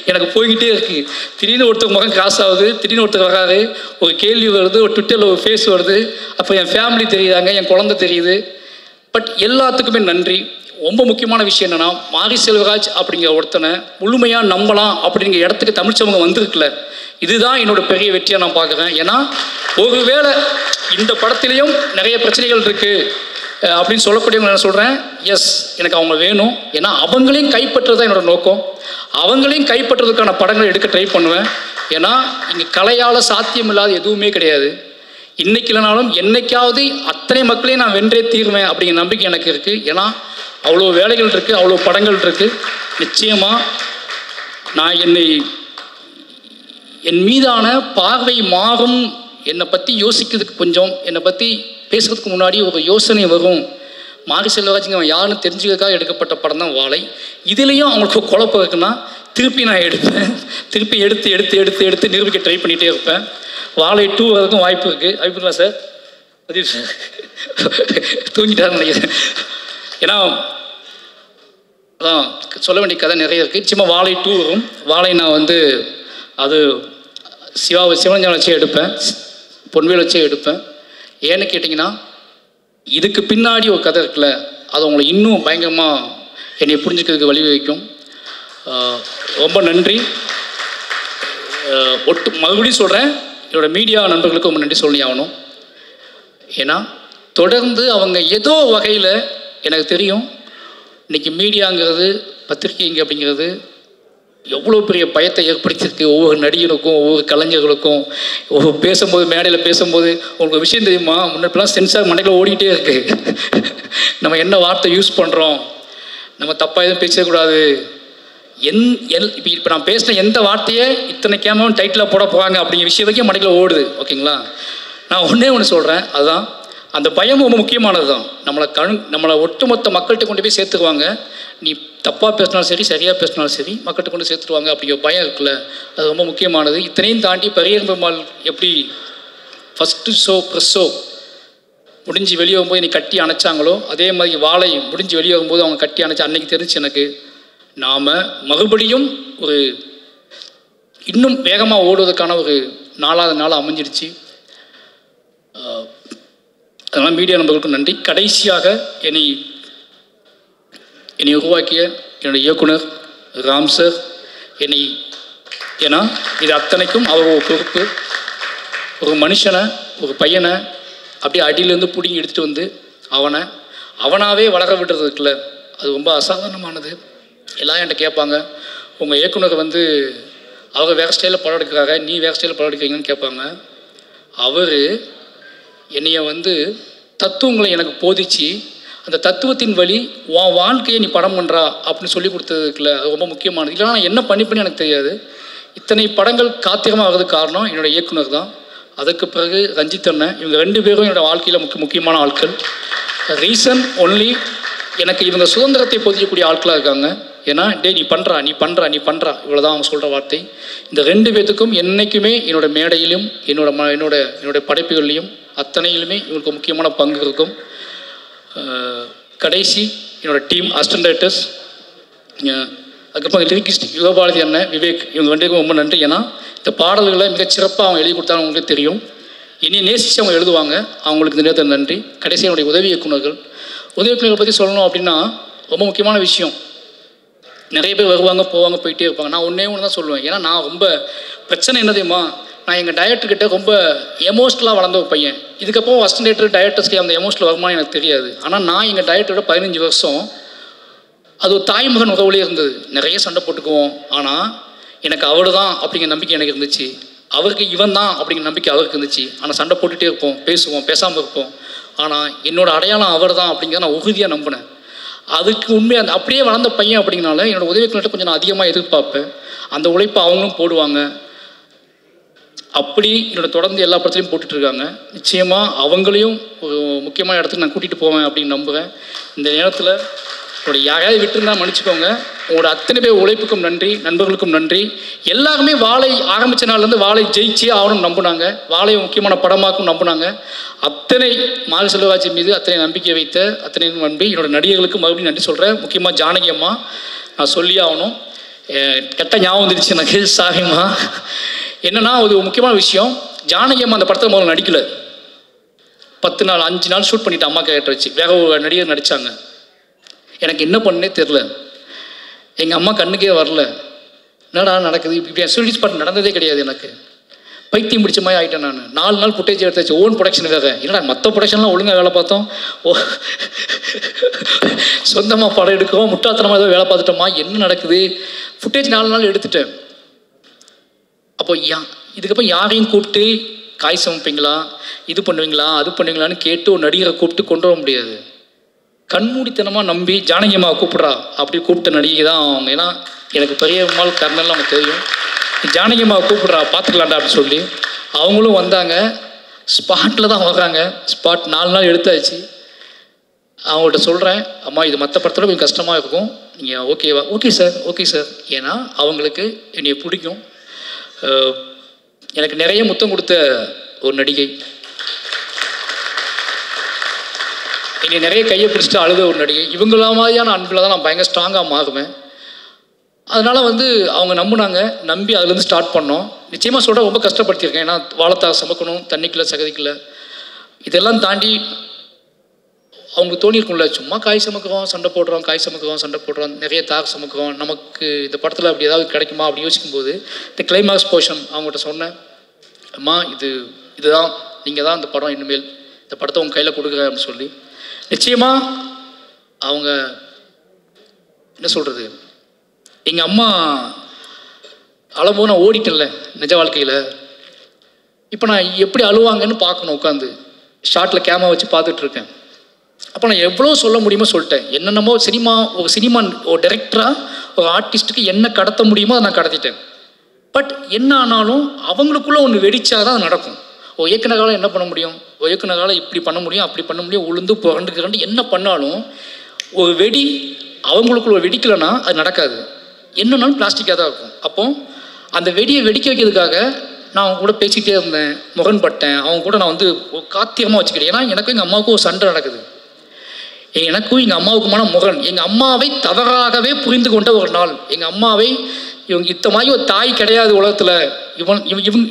S15: எனக்கு போய்கிட்டே இருக்குது. திடீர்னு ஒருத்தர் முகம் கிராஸ் ஆகுது, திடீர்னு ஒருத்தர் வராது, ஒரு கேள்வி வருது, ஒரு ட்விட்டரில் ஒரு ஃபேஸ் வருது, அப்போ என் ஃபேமிலி தெரியுதாங்க, என் குழந்தை தெரியுது. பட் எல்லாத்துக்குமே நன்றி. ரொம்ப முக்கியமான விஷயம் என்னென்னா, மாரி செல்வராஜ் அப்படிங்கிற ஒருத்தனை முழுமையாக நம்பலாம் அப்படிங்கிற இடத்துக்கு தமிழ் சமூகம் வந்திருக்குல்ல, இதுதான் என்னோட பெரிய வெற்றியாக நான் பார்க்குறேன். ஏன்னா ஒருவேளை இந்த படத்துலேயும் நிறைய பிரச்சனைகள் இருக்குது அப்படின்னு சொல்லக்கூடியவங்க நான் சொல்கிறேன், எஸ் எனக்கு அவங்க வேணும். ஏன்னா அவங்களையும் கைப்பற்றுறது தான் என்னோட நோக்கம். அவங்களையும் கைப்பற்றுறதுக்கான படங்களை எடுக்க ட்ரை பண்ணுவேன். ஏன்னா இங்கே கலையால் சாத்தியம் இல்லாத எதுவுமே கிடையாது. இன்னைக்கு இல்லைனாலும் என்னைக்காவது அத்தனை மக்களையும் நான் வென்றே தீர்வேன் அப்படிங்கிற நம்பிக்கை எனக்கு இருக்குது. ஏன்னா அவ்வளோ வேலைகள் இருக்குது, அவ்வளோ படங்கள் இருக்குது. நிச்சயமாக நான் என் மீதான பார்வை மாறும். என்னை பற்றி யோசிக்கிறதுக்கு கொஞ்சம், என்னை பற்றி பேசுகிறதுக்கு முன்னாடி ஒரு யோசனை வரும். மாரி செல்வராஜுங்க அவன் யாருன்னு தெரிஞ்சுக்கிறதுக்காக எடுக்கப்பட்ட படம் தான் வாழை. இதுலேயும் அவங்களுக்கு குழப்பம் இருக்குன்னா திருப்பி நான் எடுப்பேன். திருப்பி எடுத்து நிரூபிக்க ட்ரை பண்ணிகிட்டே இருப்பேன். வாழை 2 வரதுக்கும் வாய்ப்பு இருக்குது. வாய்ப்புங்களா சார்? பதிவு சார் தூங்கிட்டாருன்னு நினைக்கிறேன். ஏன்னா அதான் சொல்ல வேண்டிய கதை நிறைய இருக்குது. சும்மா வாழை 2 வரும். வாழை நான் வந்து அது சிவரஞ்சன் வச்சே எடுப்பேன், பொன்வேல் வச்சே எடுப்பேன். ஏன்னு கேட்டிங்கன்னா, இதுக்கு பின்னாடி ஒரு கதை இருக்குல்ல, அது உங்களை இன்னும் பயங்கரமாக என்னை புரிஞ்சுக்கிறதுக்கு வழிவகுக்கும். ரொம்ப நன்றி. மறுபடியும் சொல்கிறேன், என்னோடய மீடியா நண்பர்களுக்கு ரொம்ப நன்றி சொல்லி ஆகணும். ஏன்னா தொடர்ந்து அவங்க ஏதோ வகையில், எனக்கு தெரியும் இன்றைக்கி மீடியாங்கிறது, பத்திரிகைங்க அப்படிங்கிறது எவ்வளோ பெரிய பயத்தை ஏற்படுத்தியிருக்கு ஒவ்வொரு நடிகருக்கும், ஒவ்வொரு கலைஞர்களுக்கும். பேசும்போது, மேடையில் பேசும்போது உங்களுக்கு விஷயம் தெரியுமா, முன்னாடிலாம் சென்சார் மண்டையில் ஓடிக்கிட்டே இருக்குது. நம்ம என்ன வார்த்தை யூஸ் பண்ணுறோம், நம்ம தப்பாக எதுவும் பேசக்கூடாது. இப்போ நான் பேசின எந்த வார்த்தையை இத்தனை கேமராவும் டைட்டிலாக போட போகிறாங்க அப்படிங்கிற விஷயம் வரைக்கும் மண்டையில் ஓடுது. ஓகேங்களா? நான் ஒன்று சொல்கிறேன், அதுதான் அந்த பயம் ரொம்ப முக்கியமானது தான். நம்மளை ஒட்டுமொத்த மக்கள்கிட்ட கொண்டு போய் சேர்த்துக்குவாங்க. நீ தப்பாக பேசினாலும் சரி, சரியாக பேசினாலும் சரி, மக்கள்கிட்ட கொண்டு சேர்த்துருவாங்க அப்படிங்கிற பயம் இருக்குல்ல, அது ரொம்ப முக்கியமானது. இத்தனையும் தாண்டி பரியர் பெருமாள் எப்படி ஃபஸ்ட்டு ப்ரெஸ் ஷோ முடிஞ்சு வெளியே வரும்போது என்னை கட்டி அணைச்சாங்களோ, அதே மாதிரி வாழை முடிஞ்சு வெளியே வரும்போது அவங்க கட்டி அணைச்சி அன்னைக்கு தெரிஞ்சு எனக்கு நாம் மறுபடியும் ஒரு இன்னும் வேகமாக ஓடுவதற்கான ஒரு 4வது நாள் அமைஞ்சிடுச்சு. அதனால் மீடியா நண்பர்களுக்கும் நன்றி. கடைசியாக என்னை உருவாக்கிய என்னுடைய இயக்குனர் ராம் சார், ஏன்னா இது அத்தனைக்கும் அவர் ஒரு பொறுப்பு. ஒரு மனுஷனை, ஒரு பையனை அப்படியே அடியிலேருந்து பிடிங்கி எடுத்துகிட்டு வந்து அவனாவே வளர விடுறதுக்குள்ள அது ரொம்ப அசாதாரணமானது. எல்லாம் என்கிட்ட கேட்பாங்க, உங்கள் இயக்குனர் வந்து அவர் வேறு ஸ்டைலில் படம் எடுக்கிறாங்க, நீ வேறு ஸ்டைலில் படம் எடுக்கிறீங்கன்னு கேட்பாங்க. அவர் என்னைய வந்து தத்துவங்களை எனக்கு போதிச்சு, அந்த தத்துவத்தின் வழி உன் வாழ்க்கையை நீ படம் பண்ணுறா அப்படின்னு சொல்லி கொடுத்ததுக்குள்ள அது ரொம்ப முக்கியமானது. இல்லைனா நான் என்ன பண்ணிப்பேன்னு எனக்கு தெரியாது. இத்தனை படங்கள் காத்திரமாக ஆகிறதுக்கு காரணம் என்னோடய இயக்குனர் தான். அதுக்கு பிறகு ரஞ்சித் அண்ணன், இவங்க 2 பேரும் என்னோடய வாழ்க்கையில் முக்கியமான ஆட்கள். ரீசன் ஒன்லி எனக்கு இவங்க சுதந்திரத்தை பொதிக்கக்கூடிய ஆட்களாக இருக்காங்க. ஏன்னா டே நீ பண்ணுறா இவ்வளோதான் அவங்க சொல்கிற வார்த்தை. இந்த 2 பேத்துக்கும் என்றைக்குமே என்னோடய மேடையிலும் என்னோட படைப்புகள்லையும் அத்தனையிலுமே இவங்களுக்கு முக்கியமான பங்கு இருக்கும். கடைசி என்னோடய டீம் அசிஸ்டன்ட் டைரக்டர்ஸ், அதுக்கப்புறம் லிரிக்கிஸ்ட் யுகபாரதி அண்ணன், விவேக், இவங்க 2 பேருக்கும் ரொம்ப நன்றி. ஏன்னா இந்த பாடல்களை மிகச்சிறப்பாக அவங்க எழுதி கொடுத்தாங்க, அவங்களுக்கு தெரியும். என்னை நேசித்து அவங்க எழுதுவாங்க, அவங்களுக்கு இந்த நேரத்தில் நன்றி. கடைசி என்னுடைய உதவி இயக்குநர்கள் பற்றி சொல்லணும் அப்படின்னா ரொம்ப முக்கியமான விஷயம். நிறைய பேர் வருவாங்க போவாங்க போயிட்டே இருப்பாங்க. நான் ஒன்றே தான் சொல்லுவேன். ஏன்னா நான் ரொம்ப பிரச்சனை என்ன தெரியுமா, நான் எங்கள் டைரக்டர்கிட்ட ரொம்ப எமோஷ்னலாக வளர்ந்த ஒரு பையன். இதுக்கப்புறம் அசிஸ்டன்ட் டைரக்டர்ஸ்க்கு அந்த எமோஷனல் வருமானம் எனக்கு தெரியாது. ஆனால் நான் எங்கள் டைரக்டரோட 15 வருஷம் அது ஒரு தாய்மகன் உறவுலேயே இருந்தது. நிறைய சண்டை போட்டுக்குவோம். ஆனால் எனக்கு அவள் தான் அப்படிங்கிற நம்பிக்கை எனக்கு இருந்துச்சு, அவருக்கு இவன் தான் அப்படிங்கிற நம்பிக்கை அவருக்கு இருந்துச்சு. ஆனால் சண்டை போட்டுகிட்டே இருப்போம், பேசுவோம், பேசாமல் இருப்போம். ஆனால் என்னோட அடையாளம் அவர் தான் அப்படிங்கிறத நான் உறுதியாக நம்பினேன். அதுக்கு உண்மையாக அந்த அப்படியே வளர்ந்த பையன் அப்படிங்கிறனால என்னோடய உதவிக்கிட்ட கொஞ்சம் நான் அதிகமாக எதிர்பார்ப்பேன். அந்த உழைப்பை அவங்களும் போடுவாங்க. அப்படி என்னோட தொடர்ந்து எல்லா படத்துலையும் போட்டுட்ருக்காங்க. நிச்சயமாக அவங்களையும் ஒரு முக்கியமான இடத்துக்கு நான் கூட்டிகிட்டு போவேன் அப்படின்னு நம்புகிறேன். இந்த நேரத்தில் உங்களோட யாரையாவது விட்டுருந்தா மன்னிச்சுக்கோங்க. உங்களோட அத்தனை பேர் உழைப்புக்கும் நன்றி, நண்பர்களுக்கும் நன்றி. எல்லாருமே வாழை ஆரம்பித்த நாள்லேருந்து வாழை ஜெயிச்சே ஆகணும்னு நம்பினாங்க, வாழையை முக்கியமான படமாக்கும் நம்பினாங்க. அத்தனை மாரி செல்வராஜ் மீது அத்தனை நம்பிக்கை வைத்த அத்தனை நம்பி என்னோட நடிகர்களுக்கு மறுபடியும் நன்றி சொல்கிறேன். முக்கியமாக ஜானகி அம்மா நான் சொல்லி ஆகணும். கெட்ட ஞாபகம் வந்துடுச்சு எனக்கு, சாரிம்மா. என்னென்னா ஒரு முக்கியமான விஷயம், ஜானகி அம்மா அந்த படத்தில் முதல்ல நடிக்கலை. 10 நாள் 5 நாள் ஷூட் பண்ணிவிட்டு அம்மா கேரக்டர் வச்சு வேற ஒரு நடிகர் நடித்தாங்க. எனக்கு என்ன பண்ணே தெரில, எங்கள் அம்மா கண்ணுக்கே வரல. என்னடா நடக்குது இப்படி சூரிஸ் பாட்டு நடந்ததே கிடையாது. எனக்கு பைத்தியம் பிடிச்ச மாதிரி ஆகிட்டேன். நான் 4 நாள் ஃபுட்டேஜ் எடுத்தாச்சு, ஓன் ப்ரொடக்ஷன் வேறு. என்னடா மற்ற ப்ரொடக்ஷன்லாம் ஒழுங்காக வேலை பார்த்தோம், சொந்தமாக படம் எடுக்கிறோம், முட்டாள்தனமாக ஏதோ வேலை பார்த்துட்டோமா, என்ன நடக்குது? ஃபுட்டேஜ் 4 நாள் எடுத்துட்டேன். அப்போ இதுக்கப்புறம் யாரையும் கூப்பிட்டு காய் சமைப்பீங்களா, இது பண்ணுவீங்களா, அது பண்ணுவீங்களான்னு கேட்டு ஒரு நடிகரை கூப்பிட்டு கொண்டு வர முடியாது. கண்மூடித்தனமாக நம்பி ஜானகி அம்மாவை கூப்பிட்றா அப்படி கூப்பிட்ட நடிகை தான் அவங்க. ஏன்னா எனக்கு பெரியம்மாள் கர்னல் அவங்க தெரியும். ஜானகி அம்மாவை கூப்பிட்றா பார்த்துக்கலாண்டா அப்படின்னு சொல்லி அவங்களும் வந்தாங்க. ஸ்பாட்டில் தான் வர்றாங்க. ஸ்பாட் 4 நாள் எடுத்தாச்சு. அவங்கள்ட்ட சொல்கிறேன், அம்மா இது மற்ற படத்தோட கொஞ்சம் கஷ்டமாக இருக்கும், நீங்கள் ஓகேவா? Okay sir. ஏன்னா அவங்களுக்கு என்னை பிடிக்கும். எனக்கு நிறைய முத்தம் கொடுத்த ஒரு நடிகை, என்னை நிறைய கையை பிடிச்சிட்டு அழுத ஒரு நடிகை. இவங்கள மாதிரியான அன்பில் தான் நான் பயங்கர ஸ்ட்ராங்காக மாறுவேன். அதனால் அவங்க நம்பினாங்க, நம்பி அதுலேருந்து ஸ்டார்ட் பண்ணோம். நிச்சயமாக சொல்கிற ரொம்ப கஷ்டப்படுத்தியிருக்கேன். ஏன்னா வாழைத்தார் சமைக்கணும், தண்ணிக்குள்ளே சகதிக்குள்ள, இதெல்லாம் தாண்டி அவங்களுக்கு தோணியிருக்கும்ல, சும்மா காய் சமைக்கிறோம் சண்டை போடுறோம், நிறைய தார் சமைக்கிறோம், நமக்கு இந்த படத்தில் அப்படி ஏதாவது கிடைக்குமா அப்படி யோசிக்கும்போது இந்த கிளைமாக்ஸ் போர்ஷன் அவங்கள்ட்ட சொன்னேன், அம்மா இதுதான் நீங்கள் தான் இந்த படம், இனிமேல் இந்த படத்தை உங்கள் கையில் கொடுக்குறேன் அப்படின்னு சொல்லி. நிச்சயமாக அவங்க என்ன சொல்கிறது, எங்கள் அம்மா அழும்போது நான் ஓடிட்டேன்ல நிஜ வாழ்க்கையில். இப்போ நான் எப்படி அழுவாங்கன்னு பார்க்கணும், உட்காந்து ஷார்ட்டில் கேமரா வச்சு பார்த்துட்ருக்கேன். அப்போ நான் எவ்வளோ சொல்ல முடியுமோ சொல்லிட்டேன். என்னென்னமோ சினிமா ஒரு டைரக்டராக ஒரு ஆர்டிஸ்ட்டுக்கு என்ன கடத்த முடியுமோ அதை நான் கடத்திட்டேன். பட் என்ன ஆனாலும் அவங்களுக்குள்ளே ஒன்று வெடிச்சா தான் நடக்கும். ஒரு இயக்குனரால் என்ன பண்ண முடியும், ஒரு இயக்குனரால் இப்படி பண்ண முடியும், அப்படி பண்ண முடியும், உளுந்து புரண்டு என்ன பண்ணாலும் ஒரு வெடி அவங்களுக்குள்ள வெடிக்கலைன்னா அது நடக்காது. என்னன்னாலும் பிளாஸ்டிக்காக தான் இருக்கும். அப்போ அந்த வெடியை வெடிக்க வைக்கிறதுக்காக நான் அவங்க கூட பேசிக்கிட்டே இருந்தேன், முரண்பட்டேன். அவங்க கூட நான் ஒரு காத்தியமாக வச்சுக்கிட்டேன். ஏன்னா எனக்கும் எங்கள் அம்மாவுக்கும் ஒரு சண்டை நடக்குது. எனக்கும் எங்கள் அம்மாவுக்குமான முரண். எங்கள் அம்மாவை தவறாகவே புரிந்து கொண்ட ஒரு நாள். எங்கள் அம்மாவை இவங்க இத்த மாதிரி ஒரு தாய் கிடையாது உலகத்தில்,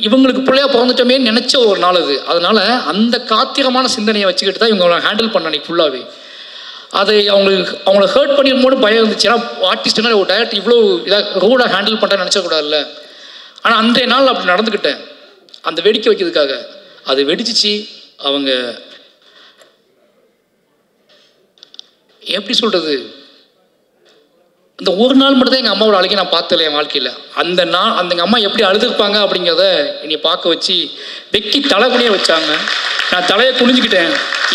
S15: இவங்களுக்கு பிள்ளையா பிறந்துட்டோமே நினச்ச ஒரு நாள் அது. அதனால் அந்த காத்திரமான சிந்தனையை வச்சுக்கிட்டு தான் இவங்க ஹேண்டில் பண்ண அன்றைக்கி ஃபுல்லாகவே. அதை அவங்கள ஹர்ட் பண்ணிடும்போது பயம் இருந்துச்சு. ஏன்னா ஆர்டிஸ்ட்னா ஒரு டைரக்டர் இவ்வளோ இதாக ரூடாக ஹேண்டில் பண்ணுறேன்னு நினச்சக்கூடாதுல்ல. ஆனால் அன்றைய நாள் அப்படி நடந்துக்கிட்டேன் அந்த வெடிக்க வைக்கிறதுக்காக. அது வெடிச்சிச்சு. அவங்க எப்படி சொல்கிறது, அந்த ஒரு நாள் மட்டும் தான் எங்கள் அம்மாவோட அழுகை நான் பார்த்தல என் வாழ்க்கையில். அந்த நாள் எங்கள் அம்மா எப்படி அழுதுருப்பாங்க அப்படிங்கிறத என்னை பார்க்க வச்சு வெக்கி தலைக்குனியே வச்சாங்க. நான் தலையை குனிஞ்சிக்கிட்டேன்.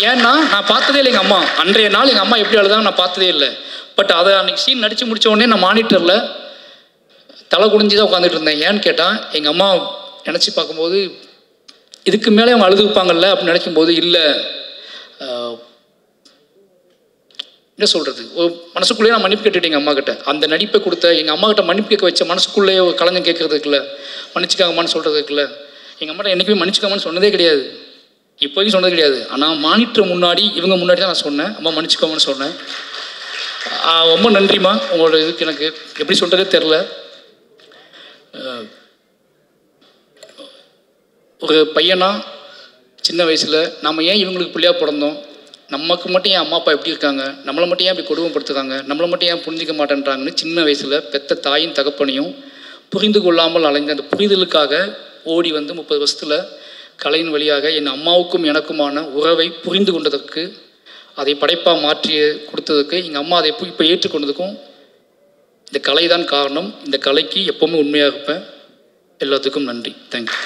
S15: ஏன்னா நான் பார்த்ததே இல்லை எங்கள் அம்மா. அன்றைய நாள் எங்கள் அம்மா எப்படி அழுதாங்க நான் பார்த்ததே இல்லை. பட் அதை அன்றைக்கி சீன் நடித்து முடித்த உடனே நான் மானிட்டரில் தலை குனிஞ்சு தான் உட்காந்துட்டு இருந்தேன். ஏன்னு கேட்டால் எங்கள் அம்மா நினச்சி பார்க்கும்போது இதுக்கு மேலே அவங்க அழுதுருப்பாங்கல்ல அப்படின்னு நினைக்கும்போது இல்லை, என்ன சொல்கிறது, ஒரு மனசுக்குள்ளேயே நான் மன்னிப்பு கேட்டுட்டேன் எங்கள் அம்மா கிட்ட. அந்த நடிப்பை கொடுத்த எங்கள் அம்மா கிட்ட மன்னிப்பு கேட்க வச்ச மனசுக்குள்ளேயே ஒரு கலைஞன் கேட்குறதுக்குல்ல, மன்னிச்சுக்காங்கம்மான்னு சொல்கிறதுக்குல்ல. எங்கள் அம்மாட்ட என்றைக்குமே மன்னிச்சுக்காமன்னு சொன்னதே கிடையாது, இப்போதைக்கும் சொன்னது கிடையாது. ஆனால் மானிட்டர் முன்னாடி இவங்க முன்னாடி தான் நான் சொன்னேன், அம்மா மன்னிச்சுக்கோங்கன்னு சொன்னேன். ரொம்ப நன்றிம்மா. உங்களோட இதுக்கு எனக்கு எப்படி சொல்கிறதே தெரில. ஒரு பையனா சின்ன வயசில் நம்ம ஏன் இவங்களுக்கு பிள்ளையாக பிறந்தோம், நமக்கு மட்டும் ஏன் அம்மா அப்பா எப்படி இருக்காங்க, நம்மளை மட்டும் ஏன் இப்படி கொடுமைப்படுத்துக்காங்க, நம்மளை மட்டும் ஏன் புரிஞ்சிக்க மாட்டேன்றாங்கன்னு சின்ன வயசில் பெத்த தாயும் தகப்பனையும் புரிந்து கொள்ளாமல் அலைந்த அந்த புரிதலுக்காக ஓடி வந்து 30 வருஷத்தில் கலையின் வழியாக என் அம்மாவுக்கும் எனக்குமான உறவை புரிந்து கொண்டதற்கு, அதை படைப்பாக மாற்றி கொடுத்ததுக்கு, எங்கள் அம்மா அதை இப்போ ஏற்றுக்கொண்டதுக்கும் இந்த கலை தான் காரணம். இந்த கலைக்கு எப்போவுமே உண்மையாக இருப்பேன். எல்லாத்துக்கும் நன்றி. தேங்க்யூ.